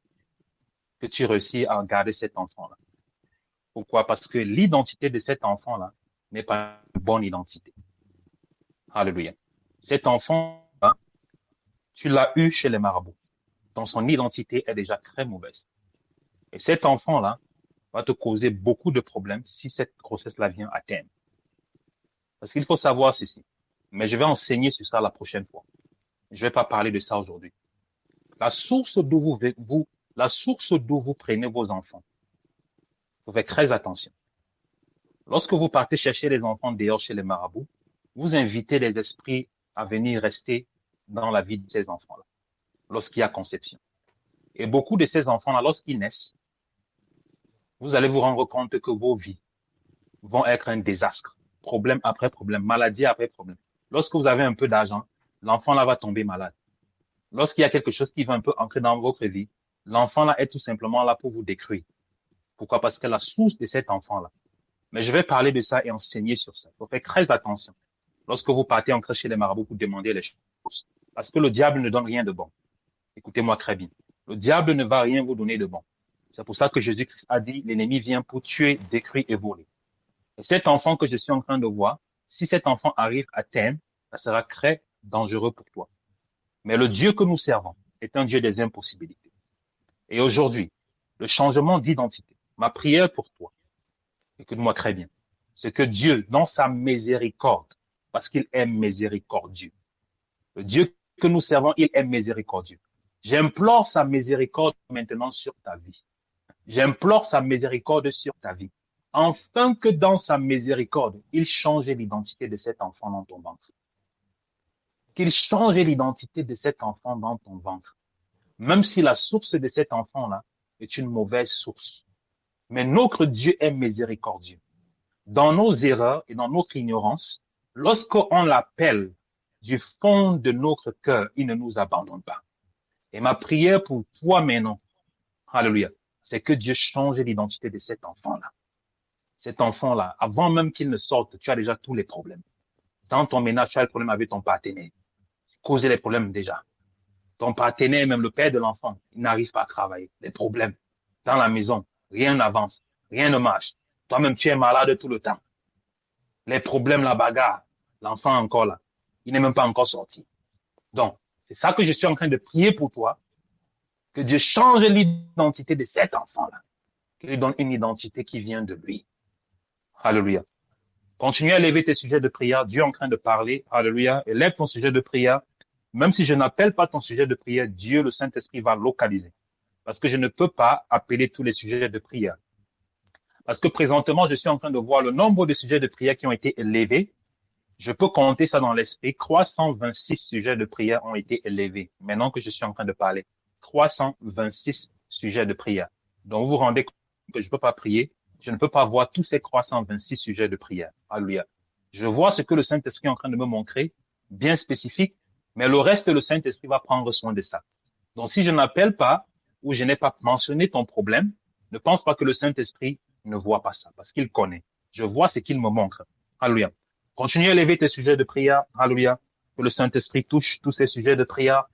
que tu réussis à garder cet enfant-là. Pourquoi? Parce que l'identité de cet enfant-là n'est pas une bonne identité. Alléluia. Cet enfant-là, tu l'as eu chez les marabouts. Donc son identité est déjà très mauvaise. Et cet enfant-là va te causer beaucoup de problèmes si cette grossesse-là vient à terme. Parce qu'il faut savoir ceci. Mais je vais enseigner sur ça la prochaine fois. Je vais pas parler de ça aujourd'hui. La source d'où vous prenez vos enfants. Vous faites très attention. Lorsque vous partez chercher les enfants dehors chez les marabouts, vous invitez les esprits à venir rester dans la vie de ces enfants-là, lorsqu'il y a conception. Et beaucoup de ces enfants-là, lorsqu'ils naissent, vous allez vous rendre compte que vos vies vont être un désastre. Problème après problème, maladie après problème. Lorsque vous avez un peu d'argent, l'enfant là va tomber malade. Lorsqu'il y a quelque chose qui va un peu entrer dans votre vie, l'enfant là est tout simplement là pour vous détruire. Pourquoi? Parce que la source de cet enfant là. Mais je vais parler de ça et enseigner sur ça. Il faut faire très attention. Lorsque vous partez en chez les marabouts pour demander les choses. Parce que le diable ne donne rien de bon. Écoutez-moi très bien. Le diable ne va rien vous donner de bon. C'est pour ça que Jésus-Christ a dit, l'ennemi vient pour tuer, détruire et voler. Et cet enfant que je suis en train de voir, si cet enfant arrive à terme, ça sera très dangereux pour toi. Mais le Dieu que nous servons est un Dieu des impossibilités. Et aujourd'hui, le changement d'identité, ma prière pour toi, écoute-moi très bien, c'est que Dieu, dans sa miséricorde, parce qu'il est miséricordieux, le Dieu que nous servons, il est miséricordieux. J'implore sa miséricorde maintenant sur ta vie. J'implore sa miséricorde sur ta vie. Afin que dans sa miséricorde, il change l'identité de cet enfant dans ton ventre. Qu'il change l'identité de cet enfant dans ton ventre. Même si la source de cet enfant-là est une mauvaise source. Mais notre Dieu est miséricordieux. Dans nos erreurs et dans notre ignorance, lorsqu'on l'appelle du fond de notre cœur, il ne nous abandonne pas. Et ma prière pour toi maintenant, alléluia, c'est que Dieu change l'identité de cet enfant-là. Cet enfant-là, avant même qu'il ne sorte, tu as déjà tous les problèmes. Dans ton ménage, tu as le problème avec ton partenaire. Causer les problèmes déjà. Ton partenaire, même le père de l'enfant, il n'arrive pas à travailler. Les problèmes. Dans la maison, rien n'avance, rien ne marche. Toi-même, tu es malade tout le temps. Les problèmes, la bagarre. L'enfant encore là. Il n'est même pas encore sorti. Donc, c'est ça que je suis en train de prier pour toi, Que Dieu change l'identité de cet enfant-là. Qu'il lui donne une identité qui vient de lui. Alléluia. Continue à élever tes sujets de prière. Dieu est en train de parler. Alléluia. Élève ton sujet de prière. Même si je n'appelle pas ton sujet de prière, Dieu, le Saint-Esprit, va localiser. Parce que je ne peux pas appeler tous les sujets de prière. Parce que présentement, je suis en train de voir le nombre de sujets de prière qui ont été élevés. Je peux compter ça dans l'esprit. 326 sujets de prière ont été élevés. Maintenant que je suis en train de parler. 326 sujets de prière. Donc, vous vous rendez compte que je ne peux pas prier. Je ne peux pas voir tous ces 326 sujets de prière. Alléluia. Je vois ce que le Saint-Esprit est en train de me montrer, bien spécifique, mais le reste, le Saint-Esprit va prendre soin de ça. Donc, si je n'appelle pas ou je n'ai pas mentionné ton problème, ne pense pas que le Saint-Esprit ne voit pas ça, parce qu'il connaît. Je vois ce qu'il me montre. Alléluia. Continue à élever tes sujets de prière. Alléluia. Que le Saint-Esprit touche tous ces sujets de prière.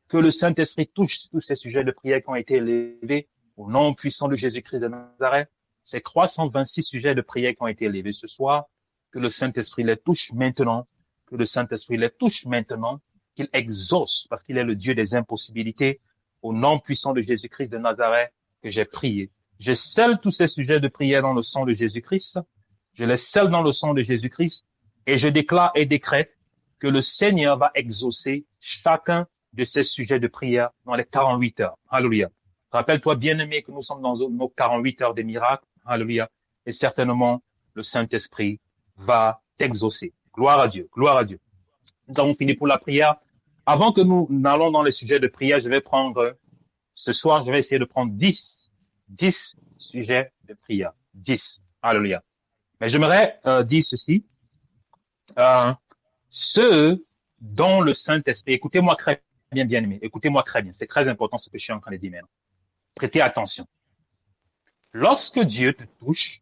Que le Saint-Esprit touche tous ces sujets de prière qui ont été élevés au nom puissant de Jésus-Christ de Nazareth. Ces 326 sujets de prière qui ont été élevés ce soir, que le Saint-Esprit les touche maintenant, que le Saint-Esprit les touche maintenant, qu'il exauce, parce qu'il est le Dieu des impossibilités, au nom puissant de Jésus-Christ de Nazareth, que j'ai prié. Je scelle tous ces sujets de prière dans le sang de Jésus-Christ. Je les scelle dans le sang de Jésus-Christ et je déclare et décrète que le Seigneur va exaucer chacun de ces sujets de prière dans les 48 heures. Alléluia. Rappelle-toi, bien-aimé, que nous sommes dans nos 48 heures de miracles. Alléluia. Et certainement, le Saint-Esprit va t'exaucer. Gloire à Dieu. Gloire à Dieu. Nous avons fini pour la prière. Avant que nous n'allons dans les sujets de prière, ce soir, je vais essayer de prendre 10 sujets de prière. 10. Alléluia. Mais j'aimerais dire ceci. Ceux dont le Saint-Esprit, écoutez-moi très bien, bien-aimé, écoutez-moi très bien. C'est très important ce que je suis en train de dire maintenant. Prêtez attention. Lorsque Dieu te touche,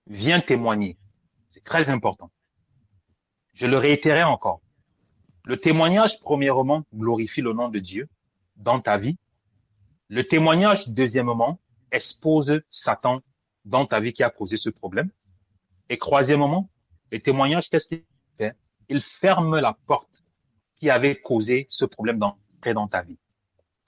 viens témoigner. C'est très important. Je le réitérerai encore. Le témoignage, premièrement, glorifie le nom de Dieu dans ta vie. Le témoignage, deuxièmement, expose Satan dans ta vie qui a causé ce problème. Et troisièmement, le témoignage, qu'est-ce qu'il fait? Il ferme la porte qui avait causé ce problème d'entrée dans ta vie.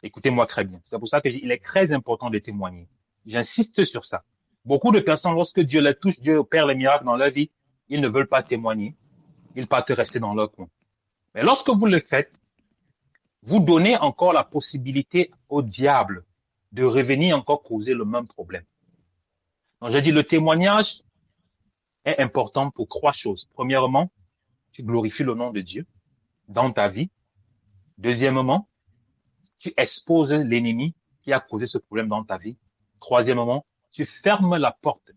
Écoutez-moi très bien. C'est pour ça qu'il est très important de témoigner. J'insiste sur ça. Beaucoup de personnes, lorsque Dieu les touche, Dieu opère les miracles dans leur vie, ils ne veulent pas témoigner. Ils partent rester dans leur coin. Mais lorsque vous le faites, vous donnez encore la possibilité au diable de revenir encore causer le même problème. Donc, je dis, le témoignage est important pour trois choses. Premièrement, tu glorifies le nom de Dieu dans ta vie. Deuxièmement, tu exposes l'ennemi qui a causé ce problème dans ta vie. Troisièmement, tu fermes la porte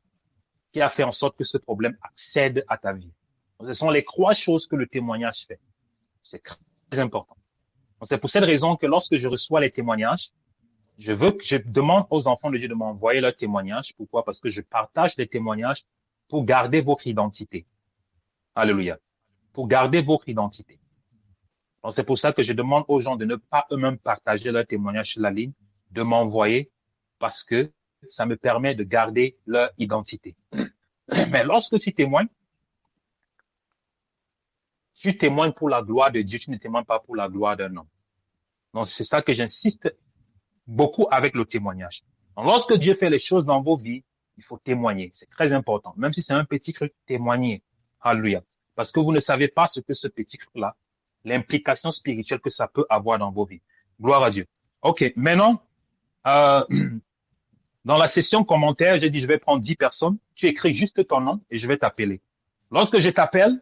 qui a fait en sorte que ce problème accède à ta vie. Donc, ce sont les trois choses que le témoignage fait. C'est très important. Donc, c'est pour cette raison que lorsque je reçois les témoignages, je demande aux enfants de Dieu de m'envoyer leurs témoignages. Pourquoi? Parce que je partage les témoignages pour garder votre identité. Alléluia. Pour garder votre identité. Donc, c'est pour ça que je demande aux gens de ne pas eux-mêmes partager leurs témoignages sur la ligne, de m'envoyer, parce que ça me permet de garder leur identité. Mais lorsque tu témoignes pour la gloire de Dieu, tu ne témoignes pas pour la gloire d'un homme. Donc, c'est ça que j'insiste beaucoup avec le témoignage. Donc, lorsque Dieu fait les choses dans vos vies, il faut témoigner. C'est très important. Même si c'est un petit truc, témoigner. Alléluia. Parce que vous ne savez pas ce que ce petit truc-là, l'implication spirituelle que ça peut avoir dans vos vies. Gloire à Dieu. OK. Maintenant, dans la session commentaire, j'ai dit, je vais prendre 10 personnes. Tu écris juste ton nom et je vais t'appeler. Lorsque je t'appelle,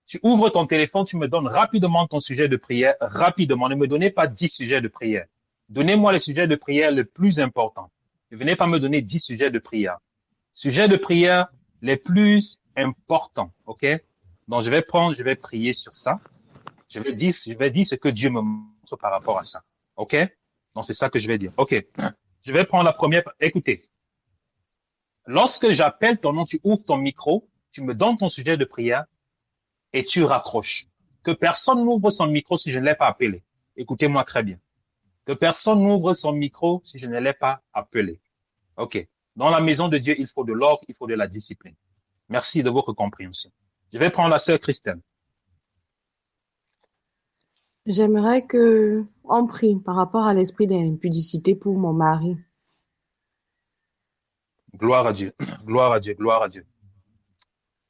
tu ouvres ton téléphone, tu me donnes rapidement ton sujet de prière, rapidement. Ne me donnez pas 10 sujets de prière. Donnez-moi les sujets de prière les plus importants. Ne venez pas me donner 10 sujets de prière. Sujets de prière les plus importants, OK? Donc, je vais prier sur ça. Je vais dire ce que Dieu me montre par rapport à ça. OK? Donc, c'est ça que je vais dire. OK. Je vais prendre la première. Écoutez. Lorsque j'appelle ton nom, tu ouvres ton micro, tu me donnes ton sujet de prière et tu raccroches. Que personne n'ouvre son micro si je ne l'ai pas appelé. Écoutez-moi très bien. Que personne n'ouvre son micro si je ne l'ai pas appelé. OK. Dans la maison de Dieu, il faut de l'ordre, il faut de la discipline. Merci de votre compréhension. Je vais prendre la sœur Christelle. J'aimerais que on prie par rapport à l'esprit d'impudicité pour mon mari. Gloire à Dieu. Gloire à Dieu. Gloire à Dieu.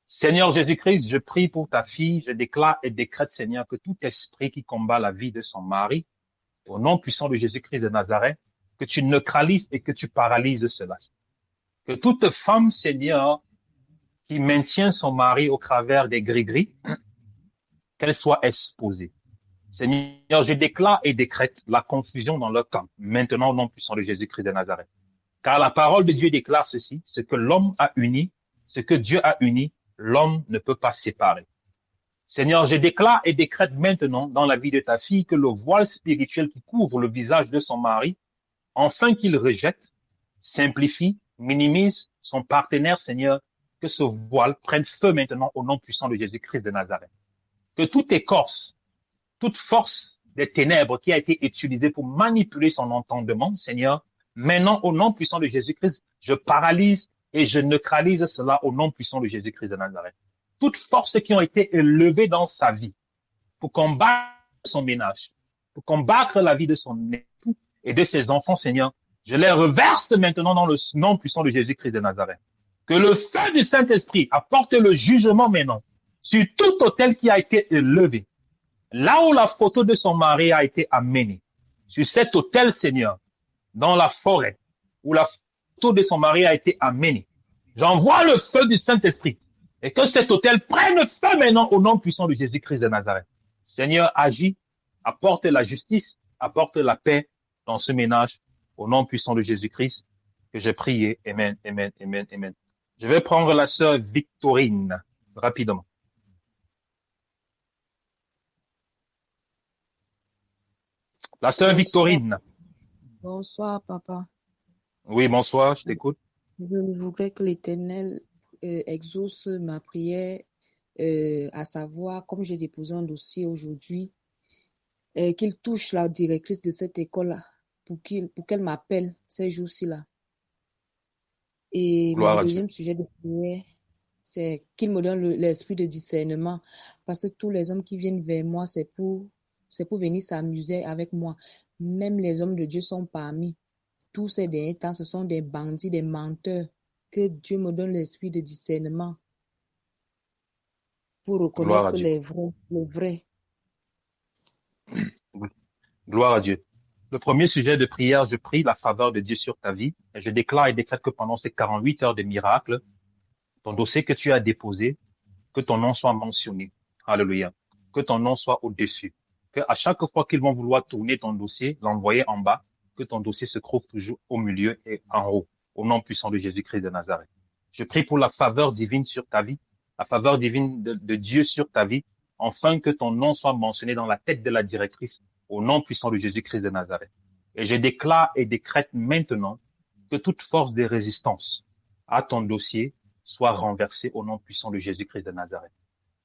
Seigneur Jésus-Christ, je prie pour ta fille. Je déclare et décrète, Seigneur, que tout esprit qui combat la vie de son mari, au nom puissant de Jésus-Christ de Nazareth, que tu neutralises et que tu paralyses cela. Que toute femme, Seigneur, qui maintient son mari au travers des gris-gris, qu'elle soit exposée. Seigneur, je déclare et décrète la confusion dans leur camp, maintenant au nom puissant de Jésus-Christ de Nazareth. Car la parole de Dieu déclare ceci, ce que l'homme a uni, ce que Dieu a uni, l'homme ne peut pas séparer. Seigneur, je déclare et décrète maintenant dans la vie de ta fille que le voile spirituel qui couvre le visage de son mari, enfin qu'il rejette, simplifie, minimise son partenaire, Seigneur, que ce voile prenne feu maintenant au nom puissant de Jésus-Christ de Nazareth. Que toute écorce, toute force des ténèbres qui a été utilisée pour manipuler son entendement, Seigneur, maintenant, au nom puissant de Jésus-Christ, je paralyse et je neutralise cela au nom puissant de Jésus-Christ de Nazareth. Toutes forces qui ont été élevées dans sa vie pour combattre son ménage, pour combattre la vie de son époux et de ses enfants, Seigneur, je les reverse maintenant dans le nom puissant de Jésus-Christ de Nazareth. Que le feu du Saint-Esprit apporte le jugement maintenant sur tout autel qui a été élevé. Là où la photo de son mari a été amenée, sur cet autel, Seigneur, dans la forêt, où la photo de son mari a été amenée, j'envoie le feu du Saint-Esprit et que cet autel prenne feu maintenant au nom puissant de Jésus-Christ de Nazareth. Seigneur, agis, apporte la justice, apporte la paix dans ce ménage au nom puissant de Jésus-Christ que j'ai prié. Amen, amen, amen, amen. Je vais prendre la sœur Victorine rapidement. La sœur Bonsoir, Victorine. bonsoir, papa. Oui, bonsoir, je t'écoute. Je voudrais que l'Éternel exauce ma prière, à savoir, comme j'ai déposé un dossier aujourd'hui, qu'il touche la directrice de cette école pour qu'elle m'appelle ces jours-ci là. Et mon Gloire à Dieu. deuxième sujet de prière, c'est qu'il me donne l'esprit de discernement, parce que tous les hommes qui viennent vers moi, c'est pour venir s'amuser avec moi. Même les hommes de Dieu sont parmi. Tous ces derniers temps, ce sont des bandits, des menteurs. Que Dieu me donne l'esprit de discernement pour Gloire à reconnaître Dieu. le vrai. Gloire à Dieu. Le premier sujet de prière, je prie la faveur de Dieu sur ta vie. Et je déclare et décrète que pendant ces 48 heures de miracle, ton dossier que tu as déposé, que ton nom soit mentionné. Alléluia. Que ton nom soit au-dessus. Que à chaque fois qu'ils vont vouloir tourner ton dossier, l'envoyer en bas, que ton dossier se trouve toujours au milieu et en haut. Au nom puissant de Jésus-Christ de Nazareth. Je prie pour la faveur divine sur ta vie, la faveur divine de Dieu sur ta vie, afin que ton nom soit mentionné dans la tête de la directrice, au nom puissant de Jésus-Christ de Nazareth. Et je déclare et décrète maintenant que toute force de résistance à ton dossier soit renversée au nom puissant de Jésus-Christ de Nazareth.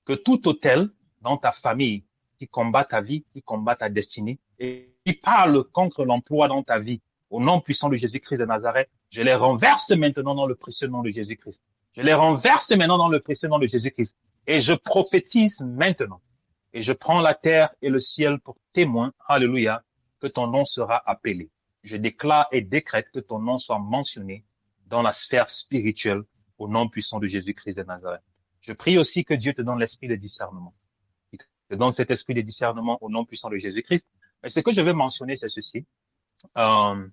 Que tout autel dans ta famille qui combat ta vie, qui combat ta destinée et qui parle contre l'emploi dans ta vie, au nom puissant de Jésus-Christ de Nazareth, je les renverse maintenant dans le précieux nom de Jésus-Christ. Je les renverse maintenant dans le précieux nom de Jésus-Christ. Et je prophétise maintenant. Et je prends la terre et le ciel pour témoin, alléluia, que ton nom sera appelé. Je déclare et décrète que ton nom soit mentionné dans la sphère spirituelle au nom puissant de Jésus-Christ de Nazareth. Je prie aussi que Dieu te donne l'esprit de discernement. Il te donne cet esprit de discernement au nom puissant de Jésus-Christ. Mais ce que je vais mentionner, c'est ceci. Euh,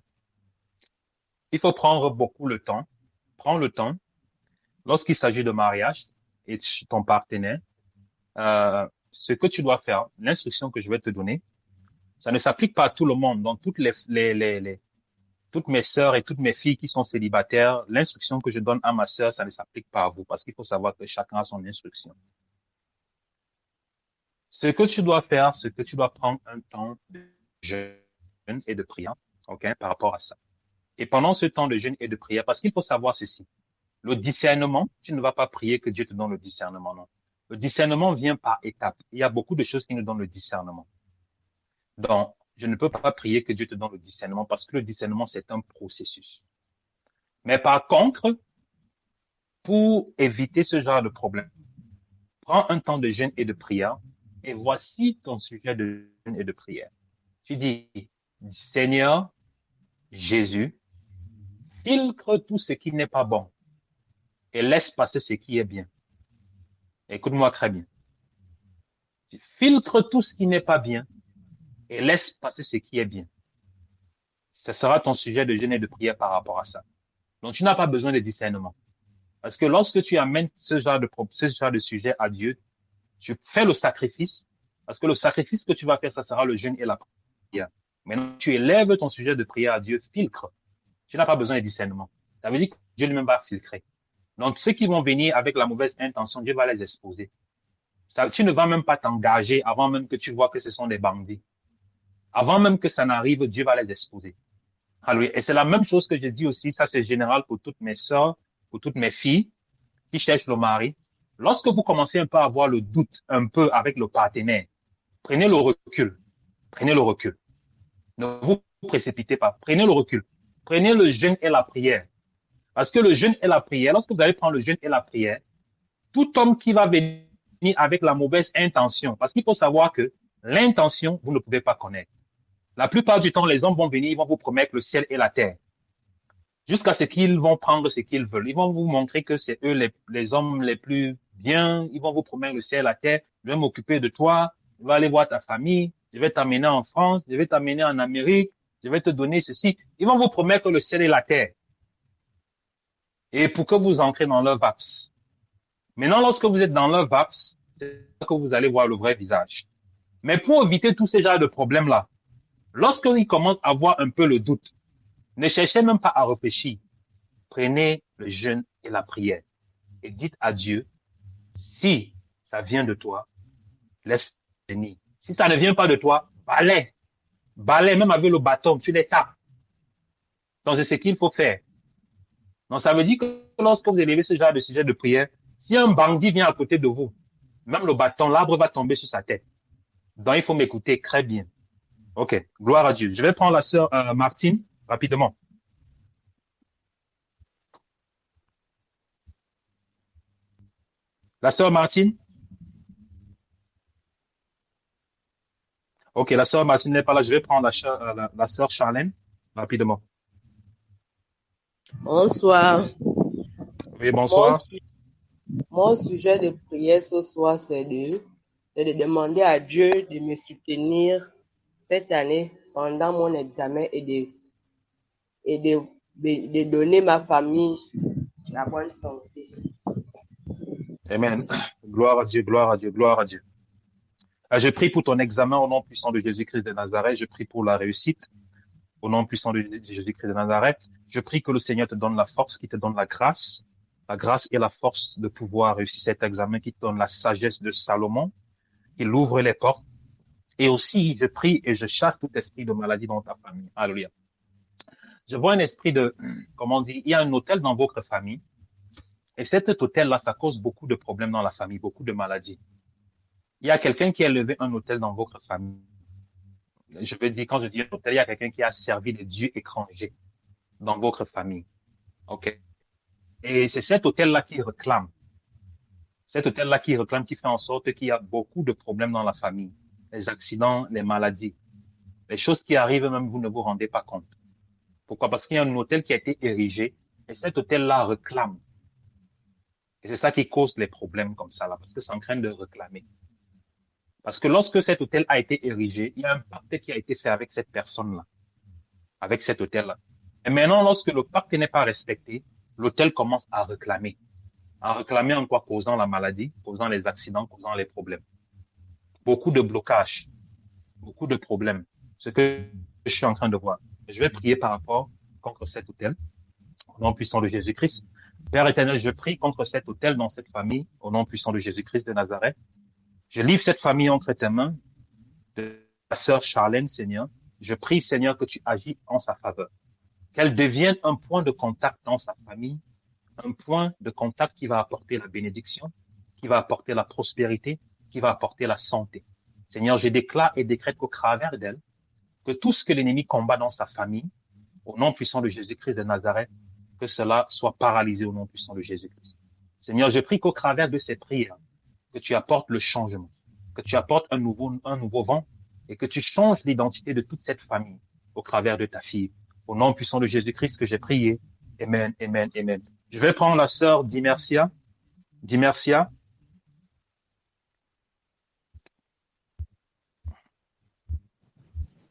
il faut prendre beaucoup le temps. Prends le temps lorsqu'il s'agit de mariage et ton partenaire. Ce que tu dois faire, l'instruction que je vais te donner, ça ne s'applique pas à tout le monde. Donc, toutes mes sœurs et toutes mes filles qui sont célibataires, l'instruction que je donne à ma sœur, ça ne s'applique pas à vous parce qu'il faut savoir que chacun a son instruction. Ce que tu dois faire, c'est que tu dois prendre un temps de jeûne et de prière, ok, par rapport à ça. Et pendant ce temps de jeûne et de prière, parce qu'il faut savoir ceci, le discernement, tu ne vas pas prier que Dieu te donne le discernement, non. Le discernement vient par étapes. Il y a beaucoup de choses qui nous donnent le discernement. Donc, je ne peux pas prier que Dieu te donne le discernement parce que le discernement, c'est un processus. Mais par contre, pour éviter ce genre de problème, prends un temps de jeûne et de prière Et voici ton sujet de jeûne et de prière. Tu dis, Seigneur Jésus, filtre tout ce qui n'est pas bon et laisse passer ce qui est bien. Écoute-moi très bien. Tu filtres tout ce qui n'est pas bien et laisse passer ce qui est bien. Ce sera ton sujet de jeûne et de prière par rapport à ça. Donc, tu n'as pas besoin de discernement. Parce que lorsque tu amènes ce genre de sujet à Dieu, tu fais le sacrifice, parce que le sacrifice que tu vas faire, ça sera le jeûne et la prière. Maintenant, tu élèves ton sujet de prière à Dieu, filtre. Tu n'as pas besoin de discernement. Ça veut dire que Dieu lui-même va filtrer. Donc, ceux qui vont venir avec la mauvaise intention, Dieu va les exposer. Tu ne vas même pas t'engager avant même que tu vois que ce sont des bandits. Avant même que ça n'arrive, Dieu va les exposer. Alléluia. Et c'est la même chose que je dis aussi, ça c'est général pour toutes mes sœurs, pour toutes mes filles qui cherchent le mari. Lorsque vous commencez un peu à avoir le doute, un peu avec le partenaire, prenez le recul. Prenez le recul. Ne vous précipitez pas. Prenez le recul. Prenez le jeûne et la prière. Parce que le jeûne et la prière, lorsque vous allez prendre le jeûne et la prière, tout homme qui va venir avec la mauvaise intention, parce qu'il faut savoir que l'intention, vous ne pouvez pas connaître. La plupart du temps, les hommes vont venir, ils vont vous promettre le ciel et la terre. Jusqu'à ce qu'ils vont prendre ce qu'ils veulent. Ils vont vous montrer que c'est eux les hommes les plus bien. Ils vont vous promettre le ciel et la terre. Je vais m'occuper de toi. Je vais aller voir ta famille. Je vais t'amener en France. Je vais t'amener en Amérique. Je vais te donner ceci. Ils vont vous promettre le ciel et la terre. Et pour que vous entrez dans leur vaps. Maintenant, lorsque vous êtes dans leur vaps, c'est là que vous allez voir le vrai visage. Mais pour éviter tous ces genres de problèmes-là, lorsqu'ils commencent à avoir un peu le doute, ne cherchez même pas à réfléchir. Prenez le jeûne et la prière et dites à Dieu, si ça vient de toi, laisse venir. Si ça ne vient pas de toi, balaie. Balaie, même avec le bâton, tu les tapes. Donc, c'est ce qu'il faut faire. Donc, ça veut dire que lorsque vous élevez ce genre de sujet de prière, si un bandit vient à côté de vous, même le bâton, l'arbre va tomber sur sa tête. Donc, il faut m'écouter très bien. OK, gloire à Dieu. Je vais prendre la sœur Martine rapidement. La sœur Martine? OK, la sœur Martine n'est pas là. Je vais prendre la sœur Charlène rapidement. Bonsoir. Oui, bonsoir. Mon sujet de prière ce soir, c'est de demander à Dieu de me soutenir cette année pendant mon examen et de donner ma famille la bonne santé. Amen. Gloire à Dieu, gloire à Dieu, gloire à Dieu. Je prie pour ton examen au nom puissant de Jésus-Christ de Nazareth. Je prie pour la réussite au nom puissant de Jésus-Christ de Nazareth. Je prie que le Seigneur te donne la force, qu'il te donne la grâce et la force de pouvoir réussir cet examen, qu'il te donne la sagesse de Salomon, qu'il ouvre les portes. Et aussi, je prie et je chasse tout esprit de maladie dans ta famille. Alléluia. Je vois un esprit comment dire, il y a un hôtel dans votre famille. Et cet hôtel-là, ça cause beaucoup de problèmes dans la famille, beaucoup de maladies. Il y a quelqu'un qui a levé un hôtel dans votre famille. Je veux dire, quand je dis un hôtel, il y a quelqu'un qui a servi des dieux étrangers dans votre famille. OK? Et c'est cet hôtel-là qui réclame. Cet hôtel-là qui réclame, qui fait en sorte qu'il y a beaucoup de problèmes dans la famille. Les accidents, les maladies. Les choses qui arrivent, même vous ne vous rendez pas compte. Pourquoi? Parce qu'il y a un hôtel qui a été érigé et cet hôtel-là réclame. Et c'est ça qui cause les problèmes comme ça, là, parce que c'est en train de réclamer. Parce que lorsque cet hôtel a été érigé, il y a un pacte qui a été fait avec cette personne-là, avec cet hôtel-là. Et maintenant, lorsque le pacte n'est pas respecté, l'hôtel commence à réclamer. À réclamer en quoi? Causant la maladie, causant les accidents, causant les problèmes. Beaucoup de blocages, beaucoup de problèmes. Ce que je suis en train de voir. Je vais prier par rapport contre cet hôtel, au nom puissant de Jésus-Christ. Père éternel, je prie contre cet hôtel dans cette famille, au nom puissant de Jésus-Christ de Nazareth. Je livre cette famille entre tes mains, de ta sœur Charlène, Seigneur. Je prie, Seigneur, que tu agis en sa faveur. Qu'elle devienne un point de contact dans sa famille, un point de contact qui va apporter la bénédiction, qui va apporter la prospérité, qui va apporter la santé. Seigneur, je déclare et décrète qu'au travers d'elle, que tout ce que l'ennemi combat dans sa famille, au nom puissant de Jésus-Christ de Nazareth, que cela soit paralysé au nom puissant de Jésus-Christ. Seigneur, je prie qu'au travers de ces prières, que tu apportes le changement, que tu apportes un nouveau vent et que tu changes l'identité de toute cette famille au travers de ta fille. Au nom puissant de Jésus-Christ que j'ai prié. Amen, amen, amen. Je vais prendre la sœur Dimercia. Dimercia.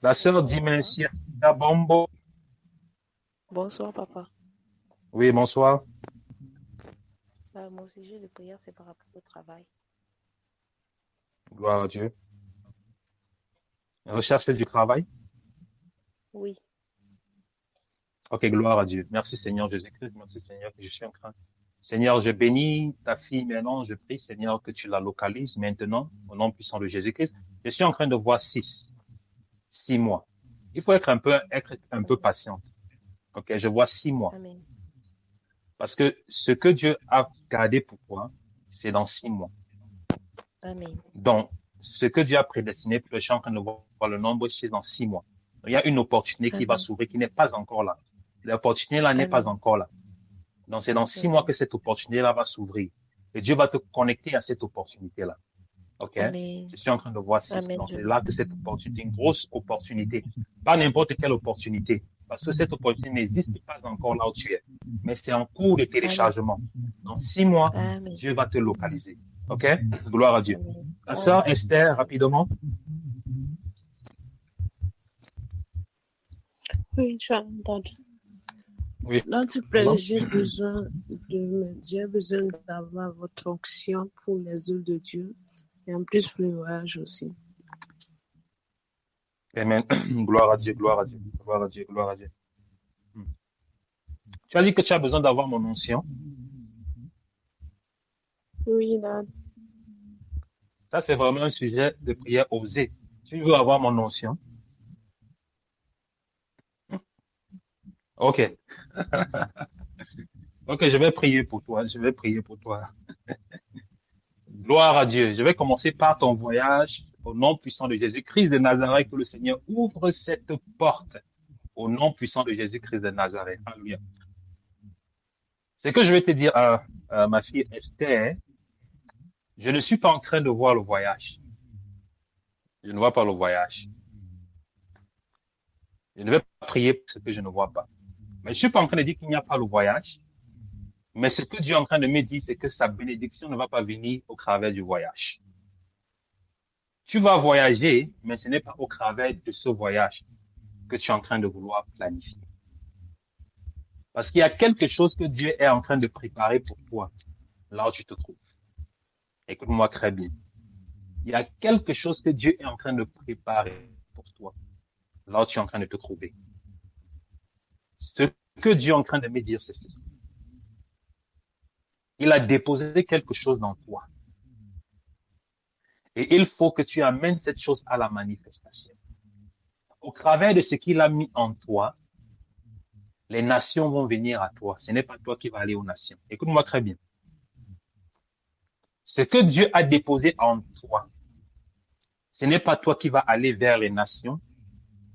La sœur Bonsoir, papa. Dimercia Bombo. Bonsoir, papa. Oui, bonsoir. Mon sujet de prière, c'est par rapport au travail. Gloire à Dieu. Recherche du travail. Oui. Ok, gloire à Dieu. Merci Seigneur Jésus-Christ. Merci Seigneur que je suis en train. Seigneur, je bénis ta fille maintenant. Je prie Seigneur que tu la localises maintenant au nom puissant de Jésus-Christ. Je suis en train de voir 6 mois. Il faut être un peu patiente. Ok, je vois 6 mois. Amen. Parce que ce que Dieu a gardé pour toi, c'est dans 6 mois. Amen. Donc, ce que Dieu a prédestiné, je suis en train de voir le nombre, c'est dans 6 mois. Il y a une opportunité qui va Amen. s'ouvrir, qui n'est pas encore là. L'opportunité là n'est pas Amen. encore là. Donc, c'est dans 6 mois que cette opportunité-là va s'ouvrir. Et Dieu va te connecter à cette opportunité-là. OK? Amen. Je suis en train de voir 6. Amen. Donc, c'est là que cette opportunité, une grosse opportunité, pas n'importe quelle opportunité, parce que cette opportunité n'existe pas encore là où tu es, mais c'est en cours de téléchargement. Dans 6 mois, Amen. Dieu va te localiser. OK? Gloire à Dieu. Amen. La sœur Esther, Amen. rapidement. Oui, tu as entendu. Oui. Là, tu Pardon? prêches, j'ai besoin d'avoir votre onction pour les œuvres de Dieu et en plus pour le voyage aussi. Amen. Gloire à Dieu, gloire à Dieu, gloire à Dieu, gloire à Dieu. Tu as dit que tu as besoin d'avoir mon onction. Oui, là. Ça, c'est vraiment un sujet de prière osé. Tu veux avoir mon onction? OK. OK, je vais prier pour toi. Je vais prier pour toi. Gloire à Dieu. Je vais commencer par ton voyage. Au nom puissant de Jésus-Christ de Nazareth, que le Seigneur ouvre cette porte. Au nom puissant de Jésus-Christ de Nazareth. Alléluia. C'est que je vais te dire à ma fille Esther, je ne suis pas en train de voir le voyage. Je ne vois pas le voyage. Je ne vais pas prier pour ce que je ne vois pas. Mais je suis pas en train de dire qu'il n'y a pas le voyage. Mais ce que Dieu est en train de me dire, c'est que sa bénédiction ne va pas venir au travers du voyage. Tu vas voyager, mais ce n'est pas au travers de ce voyage que tu es en train de vouloir planifier. Parce qu'il y a quelque chose que Dieu est en train de préparer pour toi, là où tu te trouves. Écoute-moi très bien. Il y a quelque chose que Dieu est en train de préparer pour toi, là où tu es en train de te trouver. Ce que Dieu est en train de me dire, c'est ceci. Il a déposé quelque chose dans toi. Et il faut que tu amènes cette chose à la manifestation. Au travers de ce qu'il a mis en toi, les nations vont venir à toi. Ce n'est pas toi qui vas aller aux nations. Écoute-moi très bien. Ce que Dieu a déposé en toi, ce n'est pas toi qui vas aller vers les nations,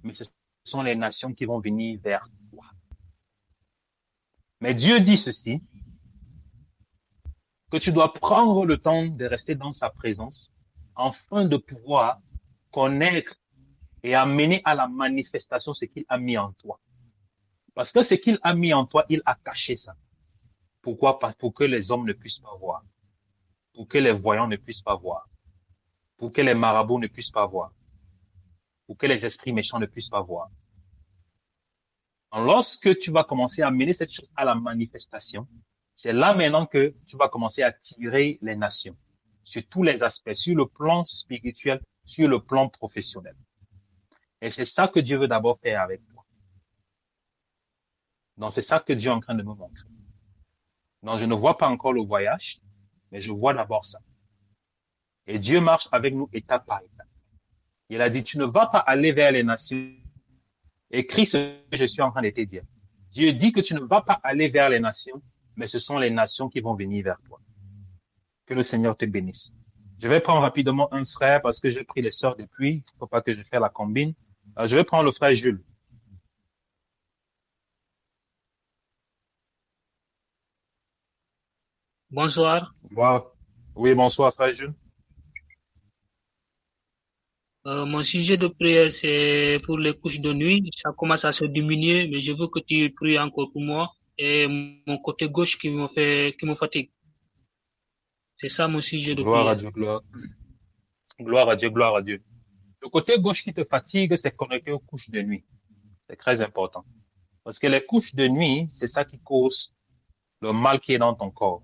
mais ce sont les nations qui vont venir vers toi. Mais Dieu dit ceci, que tu dois prendre le temps de rester dans sa présence afin de pouvoir connaître et amener à la manifestation ce qu'il a mis en toi. Parce que ce qu'il a mis en toi, il a caché ça. Pourquoi? Pour que les hommes ne puissent pas voir. Pour que les voyants ne puissent pas voir. Pour que les marabouts ne puissent pas voir. Pour que les esprits méchants ne puissent pas voir. Lorsque tu vas commencer à mener cette chose à la manifestation, c'est là maintenant que tu vas commencer à tirer les nations sur tous les aspects, sur le plan spirituel, sur le plan professionnel. Et c'est ça que Dieu veut d'abord faire avec toi. Donc c'est ça que Dieu est en train de me montrer. Donc je ne vois pas encore le voyage, mais je vois d'abord ça. Et Dieu marche avec nous étape par étape. Il a dit, tu ne vas pas aller vers les nations. Écris ce que je suis en train de te dire. Dieu dit que tu ne vas pas aller vers les nations, mais ce sont les nations qui vont venir vers toi. Que le Seigneur te bénisse. Je vais prendre rapidement un frère parce que j'ai pris les sœurs depuis. Il ne faut pas que je fasse la combine. Je vais prendre le frère Jules. Bonsoir. Wow. Oui, bonsoir, frère Jules. Mon sujet de prière, c'est pour les couches de nuit. Ça commence à se diminuer, mais je veux que tu pries encore pour moi et mon côté gauche qui me fatigue. C'est ça mon sujet de Gloire à prière. Dieu, gloire à Dieu, gloire à Dieu. Le côté gauche qui te fatigue, c'est connecté aux couches de nuit. C'est très important. Parce que les couches de nuit, c'est ça qui cause le mal qui est dans ton corps.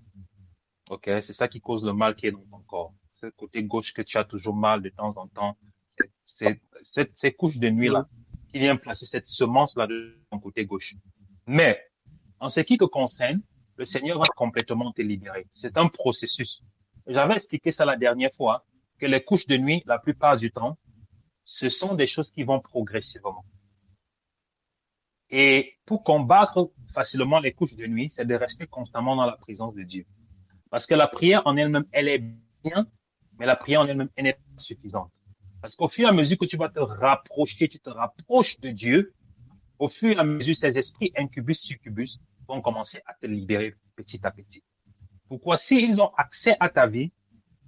Ok? C'est ça qui cause le mal qui est dans ton corps. C'est le côté gauche que tu as toujours mal de temps en temps. Ces couches de nuit-là qui viennent placer cette semence-là de ton côté gauche. Mais, en ce qui te concerne, le Seigneur va complètement te libérer. C'est un processus. J'avais expliqué ça la dernière fois, que les couches de nuit, la plupart du temps, ce sont des choses qui vont progressivement. Et pour combattre facilement les couches de nuit, c'est de rester constamment dans la présence de Dieu. Parce que la prière en elle-même, elle est bien, mais la prière en elle-même, elle n'est pas suffisante. Parce qu'au fur et à mesure que tu vas te rapprocher, tu te rapproches de Dieu, au fur et à mesure, ces esprits incubus, succubus vont commencer à te libérer petit à petit. Pourquoi? S'ils ont accès à ta vie,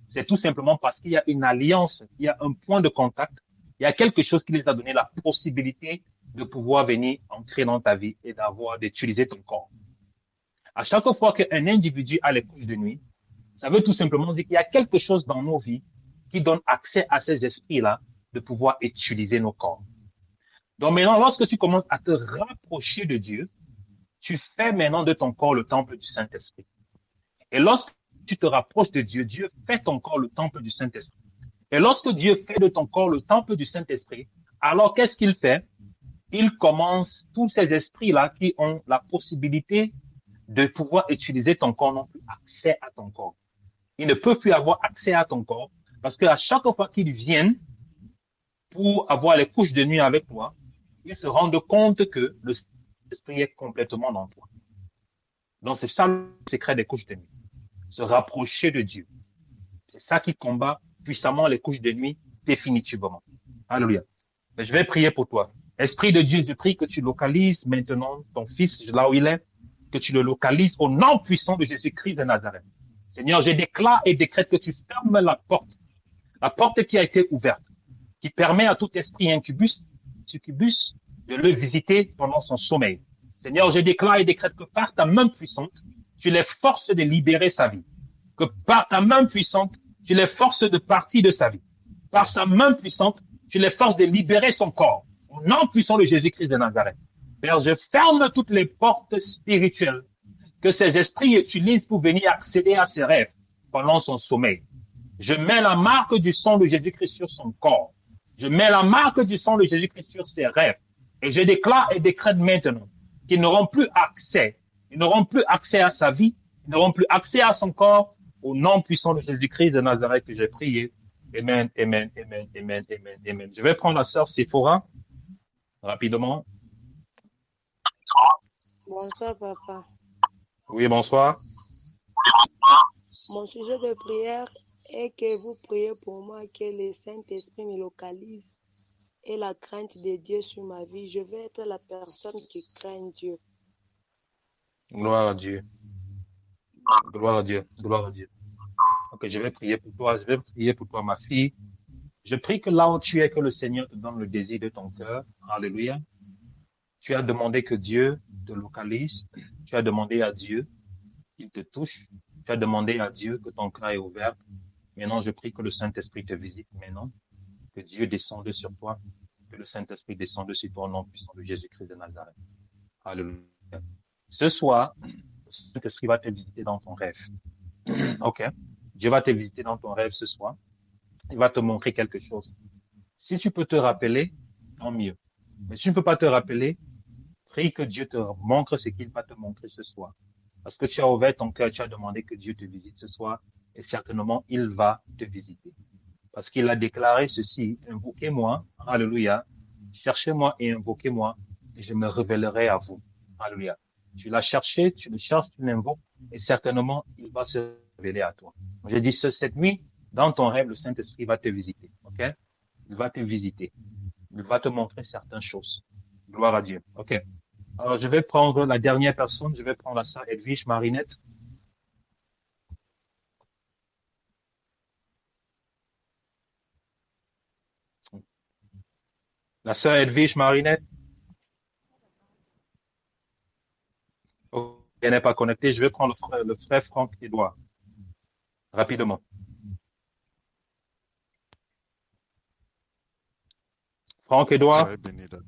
c'est tout simplement parce qu'il y a une alliance, il y a un point de contact, il y a quelque chose qui les a donné la possibilité de pouvoir venir entrer dans ta vie et d'utiliser ton corps. À chaque fois qu'un individu a les couches de nuit, ça veut tout simplement dire qu'il y a quelque chose dans nos vies qui donne accès à ces esprits-là de pouvoir utiliser nos corps. Donc maintenant, lorsque tu commences à te rapprocher de Dieu, tu fais maintenant de ton corps le temple du Saint-Esprit. Et lorsque tu te rapproches de Dieu, Dieu fait ton corps le temple du Saint-Esprit. Et lorsque Dieu fait de ton corps le temple du Saint-Esprit, alors qu'est-ce qu'il fait? Il commence, tous ces esprits-là qui ont la possibilité de pouvoir utiliser ton corps n'ont plus accès à ton corps. Ils ne peuvent plus avoir accès à ton corps parce qu'à chaque fois qu'ils viennent pour avoir les couches de nuit avec toi, ils se rendent compte que le Saint-Esprit est complètement dans toi. Donc c'est ça le secret des couches de nuit. Se rapprocher de Dieu. C'est ça qui combat puissamment les couches de nuit définitivement. Alléluia. Mais je vais prier pour toi. Esprit de Dieu, je prie que tu localises maintenant ton fils là où il est, que tu le localises au nom puissant de Jésus-Christ de Nazareth. Seigneur, je déclare et décrète que tu fermes la porte qui a été ouverte, qui permet à tout esprit incubus, succubus, de le visiter pendant son sommeil. Seigneur, je déclare et décrète que par ta main puissante, tu les forces de libérer sa vie. Que par ta main puissante, tu les forces de partir de sa vie. Par sa main puissante, tu les forces de libérer son corps. Au nom puissant de Jésus-Christ de Nazareth. Père, je ferme toutes les portes spirituelles que ces esprits utilisent pour venir accéder à ses rêves pendant son sommeil. Je mets la marque du sang de Jésus-Christ sur son corps. Je mets la marque du sang de Jésus-Christ sur ses rêves. Et je déclare et décrète maintenant qu'ils n'auront plus accès. Ils n'auront plus accès à sa vie. Ils n'auront plus accès à son corps. Au nom puissant de Jésus-Christ de Nazareth que j'ai prié. Amen, amen, amen, amen, amen, amen. Je vais prendre la sœur Sephora rapidement. Bonsoir, papa. Oui, bonsoir. Mon sujet de prière est que vous priez pour moi que le Saint-Esprit me localise et la crainte de Dieu sur ma vie. Je vais être la personne qui craint Dieu. Gloire à Dieu. Gloire à Dieu. Gloire à Dieu. Ok, je vais prier pour toi. Je vais prier pour toi, ma fille. Je prie que là où tu es, que le Seigneur te donne le désir de ton cœur. Alléluia. Tu as demandé que Dieu te localise. Tu as demandé à Dieu qu'il te touche. Tu as demandé à Dieu que ton cœur est ouvert. Maintenant, je prie que le Saint-Esprit te visite maintenant. Que Dieu descende sur toi. Que le Saint-Esprit descende sur toi au nom puissant de Jésus-Christ de Nazareth. Alléluia. Ce soir, le Saint-Esprit va te visiter dans ton rêve. Ok? Dieu va te visiter dans ton rêve ce soir. Il va te montrer quelque chose. Si tu peux te rappeler, tant mieux. Mais si tu ne peux pas te rappeler, prie que Dieu te montre ce qu'il va te montrer ce soir. Parce que tu as ouvert ton cœur, tu as demandé que Dieu te visite ce soir, et certainement, il va te visiter. Parce qu'il a déclaré ceci, invoquez-moi, alléluia, cherchez-moi et invoquez-moi, et je me révélerai à vous. Alléluia. Tu l'as cherché, tu le cherches, tu l'invoques, et certainement, il va se révéler à toi. Je dis cette nuit, dans ton rêve, le Saint-Esprit va te visiter, ok? Il va te visiter. Il va te montrer certaines choses. Gloire à Dieu, ok? Alors, je vais prendre la dernière personne, je vais prendre la sœur Edwige Marinette. La sœur Edwige Marinette, elle n'est pas connectée. Je vais prendre le frère Franck Edouard, rapidement. Franck Edouard? Soyez béni, Dad.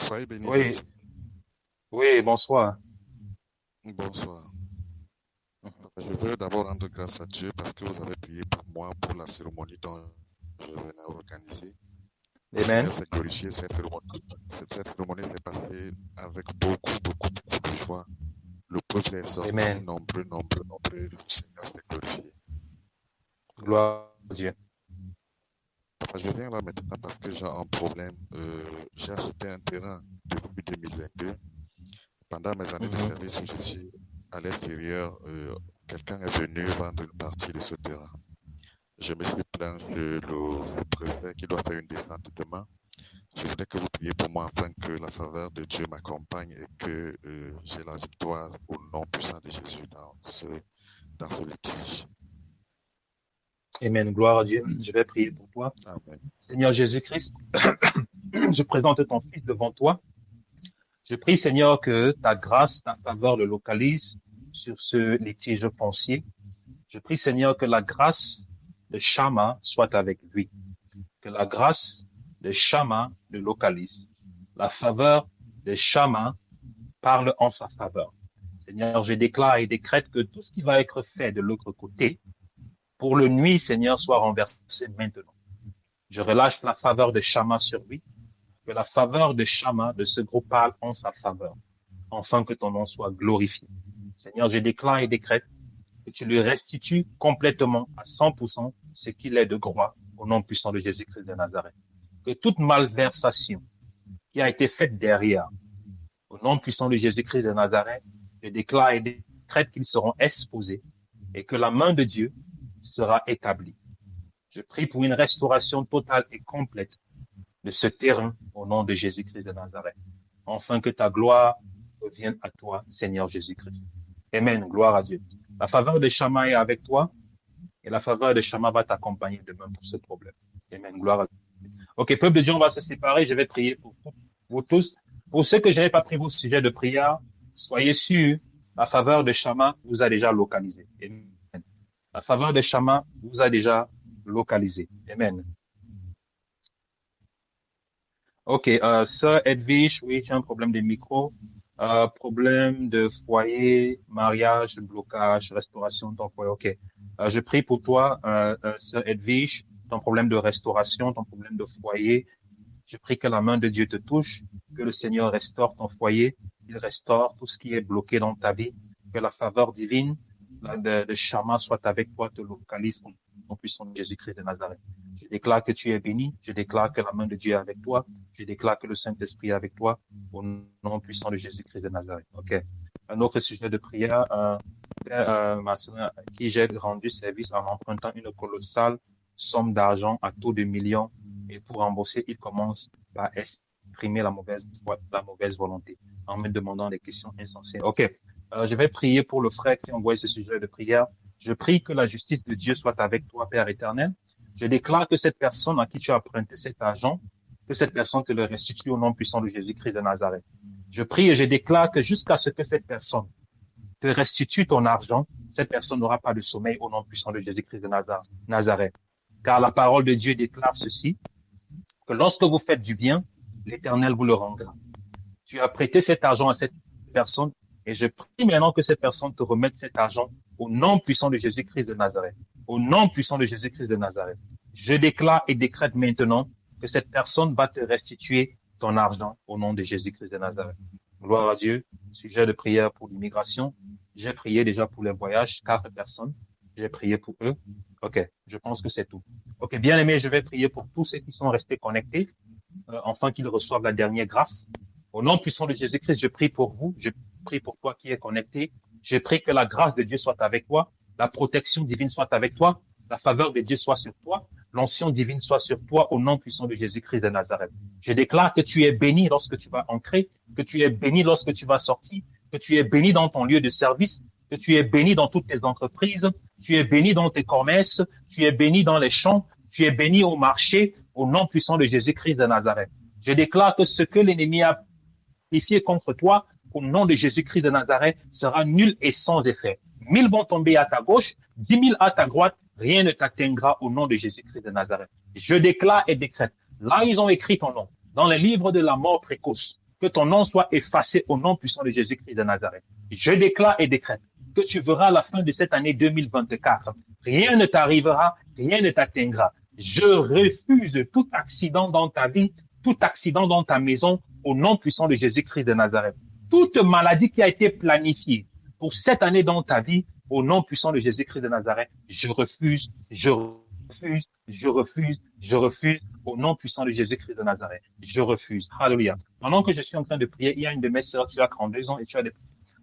Soyez béni, Oui, Dad. oui, bonsoir. Bonsoir. Je veux d'abord rendre grâce à Dieu parce que vous avez prié pour moi pour la cérémonie dont je venais organiser. Le Amen. Seigneur s'est glorifié. Cette cérémonie s'est passée avec beaucoup de joie. Le peuple est sorti Amen. nombreux. Le Seigneur s'est glorifié. Gloire à Dieu. Papa, je viens là maintenant parce que j'ai un problème. J'ai acheté un terrain depuis 2022. Pendant mes années de Mhm. service où je suis à l'extérieur, quelqu'un est venu vendre une partie de ce terrain. Je me suis plaint chez le préfet qui doit faire une descente demain. Je voudrais que vous priez pour moi afin que la faveur de Dieu m'accompagne et que j'ai la victoire au nom puissant de Jésus dans ce litige. Amen. Gloire à Dieu. Je vais prier pour toi. Amen. Seigneur Jésus-Christ, je présente ton fils devant toi. Je prie, Seigneur, que ta grâce, ta faveur le localise sur ce litige foncier. Je prie, Seigneur, que la grâce de Shama soit avec lui. Que la grâce de Shama le localise. La faveur de Shama parle en sa faveur. Seigneur, je déclare et décrète que tout ce qui va être fait de l'autre côté, pour le nuit, Seigneur, soit renversé maintenant. Je relâche la faveur de Shama sur lui. Que la faveur de Shama, de ce groupe, parle en sa faveur, afin que ton nom soit glorifié. Seigneur, je déclare et décrète que tu lui restitues complètement à 100% ce qu'il est de droit au nom puissant de Jésus-Christ de Nazareth. Que toute malversation qui a été faite derrière, au nom puissant de Jésus-Christ de Nazareth, je déclare et décrète qu'ils seront exposés et que la main de Dieu sera établie. Je prie pour une restauration totale et complète de ce terrain au nom de Jésus-Christ de Nazareth, afin que ta gloire revienne à toi, Seigneur Jésus-Christ. Amen. Gloire à Dieu. La faveur de Shama est avec toi et la faveur de Shama va t'accompagner demain pour ce problème. Amen. Gloire à Dieu. Ok, peuple de Dieu, on va se séparer. Je vais prier pour vous tous. Pour ceux que je n'ai pas pris vos sujets de prière, soyez sûrs, la faveur de Shama vous a déjà localisé. Amen. La faveur de Shama vous a déjà localisé. Amen. Ok, Sœur Edwige, oui, tu as un problème de micro, problème de foyer, mariage, blocage, restauration de ton foyer. Ok, je prie pour toi, Sœur Edwige, ton problème de restauration, ton problème de foyer. Je prie que la main de Dieu te touche, que le Seigneur restaure ton foyer, qu'il restaure tout ce qui est bloqué dans ta vie, que la faveur divine de Shama soit avec toi, te localise au puissant de Jésus-Christ de Nazareth. Je déclare que tu es béni, je déclare que la main de Dieu est avec toi, je déclare que le Saint-Esprit est avec toi, au nom puissant de Jésus-Christ de Nazareth. Ok. Un autre sujet de prière, ma soeur, à qui j'ai rendu service en empruntant une colossale somme d'argent à taux de millions, et pour rembourser, il commence par exprimer la mauvaise volonté, en me demandant des questions insensées. Ok. Je vais prier pour le frère qui envoie ce sujet de prière. Je prie que la justice de Dieu soit avec toi, Père éternel. Je déclare que cette personne à qui tu as emprunté cet argent, que cette personne te le restitue au nom puissant de Jésus-Christ de Nazareth. Je prie et je déclare que jusqu'à ce que cette personne te restitue ton argent, cette personne n'aura pas de sommeil au nom puissant de Jésus-Christ de Nazareth. Car la parole de Dieu déclare ceci, que lorsque vous faites du bien, l'Éternel vous le rendra. Tu as prêté cet argent à cette personne et je prie maintenant que cette personne te remette cet argent au nom puissant de Jésus-Christ de Nazareth. Au nom puissant de Jésus-Christ de Nazareth. Je déclare et décrète maintenant que cette personne va te restituer ton argent au nom de Jésus-Christ de Nazareth. Gloire à Dieu. Sujet de prière pour l'immigration. J'ai prié déjà pour les voyages, 4 personnes. J'ai prié pour eux. Ok, je pense que c'est tout. Ok, bien aimé, je vais prier pour tous ceux qui sont restés connectés, afin qu'ils reçoivent la dernière grâce. Au nom puissant de Jésus-Christ, je prie pour vous, je prie pour toi qui es connecté. Je prie que la grâce de Dieu soit avec toi, la protection divine soit avec toi, la faveur de Dieu soit sur toi, l'onction divine soit sur toi au nom puissant de Jésus-Christ de Nazareth. Je déclare que tu es béni lorsque tu vas entrer, que tu es béni lorsque tu vas sortir, que tu es béni dans ton lieu de service, que tu es béni dans toutes tes entreprises, tu es béni dans tes commerces, tu es béni dans les champs, tu es béni au marché, au nom puissant de Jésus-Christ de Nazareth. Je déclare que ce que l'ennemi a planifié contre toi, au nom de Jésus-Christ de Nazareth, sera nul et sans effet. 1000 vont tomber à ta gauche, 10 000 à ta droite, rien ne t'atteindra au nom de Jésus-Christ de Nazareth. Je déclare et décrète. Là, ils ont écrit ton nom, dans le livre de la mort précoce, que ton nom soit effacé au nom puissant de Jésus-Christ de Nazareth. Je déclare et décrète que tu verras à la fin de cette année 2024. Rien ne t'arrivera, rien ne t'atteindra. Je refuse tout accident dans ta vie, tout accident dans ta maison, au nom puissant de Jésus-Christ de Nazareth. Toute maladie qui a été planifiée pour cette année dans ta vie, au nom puissant de Jésus-Christ de Nazareth, je refuse, au nom puissant de Jésus-Christ de Nazareth. Je refuse. Alléluia. Pendant que je suis en train de prier, il y a une de mes sœurs qui a 32 ans et tu as des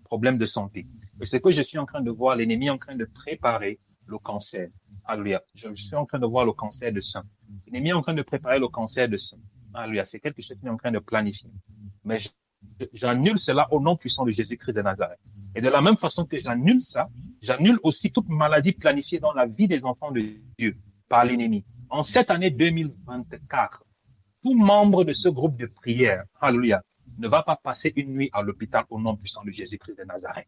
problèmes de santé. Et c'est que je suis en train de voir l'ennemi en train de préparer le cancer. Alléluia. Je suis en train de voir le cancer de sein. L'ennemi est en train de préparer le cancer de sein. Alléluia. C'est quelque chose qu'il est en train de planifier. Mais j'annule cela au nom puissant de Jésus-Christ de Nazareth. Et de la même façon que j'annule ça, j'annule aussi toute maladie planifiée dans la vie des enfants de Dieu par l'ennemi. En cette année 2024, tout membre de ce groupe de prière, alléluia, ne va pas passer une nuit à l'hôpital au nom puissant de Jésus-Christ de Nazareth.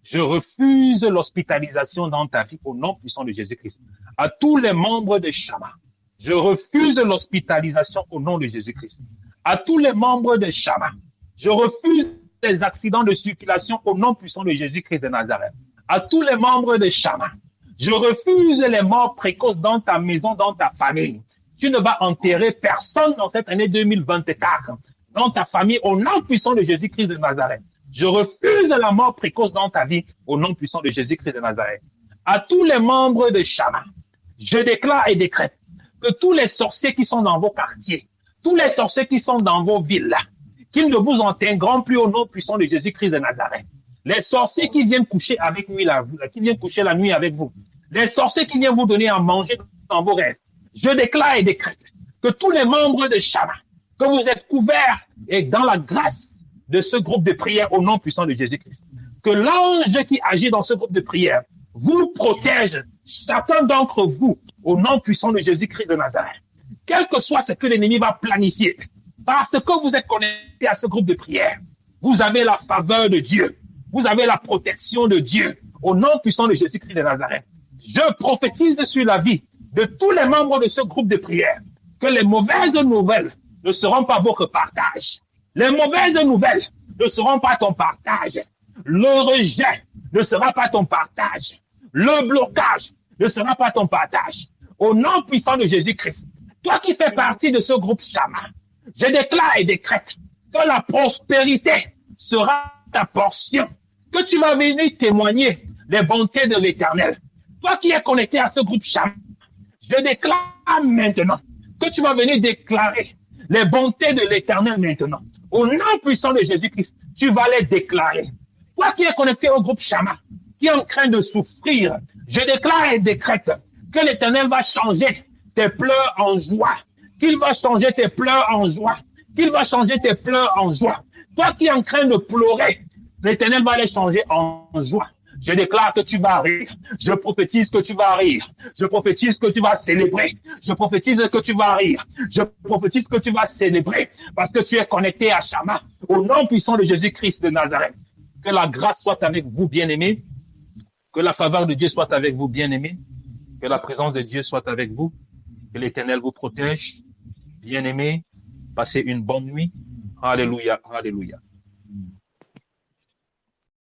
Je refuse l'hospitalisation dans ta vie au nom puissant de Jésus-Christ. À tous les membres de Shama, je refuse l'hospitalisation au nom de Jésus-Christ. À tous les membres de Shama, je refuse les accidents de circulation au nom puissant de Jésus-Christ de Nazareth. À tous les membres de Shama, je refuse les morts précoces dans ta maison, dans ta famille. Tu ne vas enterrer personne dans cette année 2024 dans ta famille au nom puissant de Jésus-Christ de Nazareth. Je refuse la mort précoce dans ta vie au nom puissant de Jésus-Christ de Nazareth. À tous les membres de Shama, je déclare et décrète que tous les sorciers qui sont dans vos quartiers, tous les sorciers qui sont dans vos villes, qu'ils ne vous atteindront plus au nom puissant de Jésus-Christ de Nazareth. Les sorciers qui viennent coucher avec nuit qui viennent coucher la nuit avec vous, les sorciers qui viennent vous donner à manger dans vos rêves, je déclare et décrète que tous les membres de Shama, que vous êtes couverts et dans la grâce de ce groupe de prière au nom puissant de Jésus-Christ. Que l'ange qui agit dans ce groupe de prière vous protège, chacun d'entre vous, au nom puissant de Jésus-Christ de Nazareth. Quel que soit ce que l'ennemi va planifier, parce que vous êtes connecté à ce groupe de prière, vous avez la faveur de Dieu, vous avez la protection de Dieu, au nom puissant de Jésus-Christ de Nazareth. Je prophétise sur la vie de tous les membres de ce groupe de prière que les mauvaises nouvelles ne seront pas votre partage. Les mauvaises nouvelles ne seront pas ton partage. Le rejet ne sera pas ton partage. Le blocage ne sera pas ton partage. Au nom puissant de Jésus-Christ, toi qui fais partie de ce groupe Shama, je déclare et décrète que la prospérité sera ta portion, que tu vas venir témoigner des bontés de l'Éternel. Toi qui es connecté à ce groupe Shama, je déclare maintenant que tu vas venir déclarer les bontés de l'Éternel maintenant. Au nom puissant de Jésus-Christ, tu vas les déclarer. Toi qui es connecté au groupe Shama, qui est en train de souffrir, je déclare et décrète que l'Éternel va changer tes pleurs en joie, qu'il va changer tes pleurs en joie, qu'il va changer tes pleurs en joie. Toi qui es en train de pleurer, l'Éternel va les changer en joie. Je déclare que tu vas rire. Je prophétise que tu vas rire. Je prophétise que tu vas célébrer. Je prophétise que tu vas rire. Je prophétise que tu vas célébrer parce que tu es connecté à Shama. Au nom puissant de Jésus-Christ de Nazareth. Que la grâce soit avec vous, bien-aimés. Que la faveur de Dieu soit avec vous, bien-aimés. Que la présence de Dieu soit avec vous. Que l'Éternel vous protège. Bien-aimés, passez une bonne nuit. Alléluia, alléluia.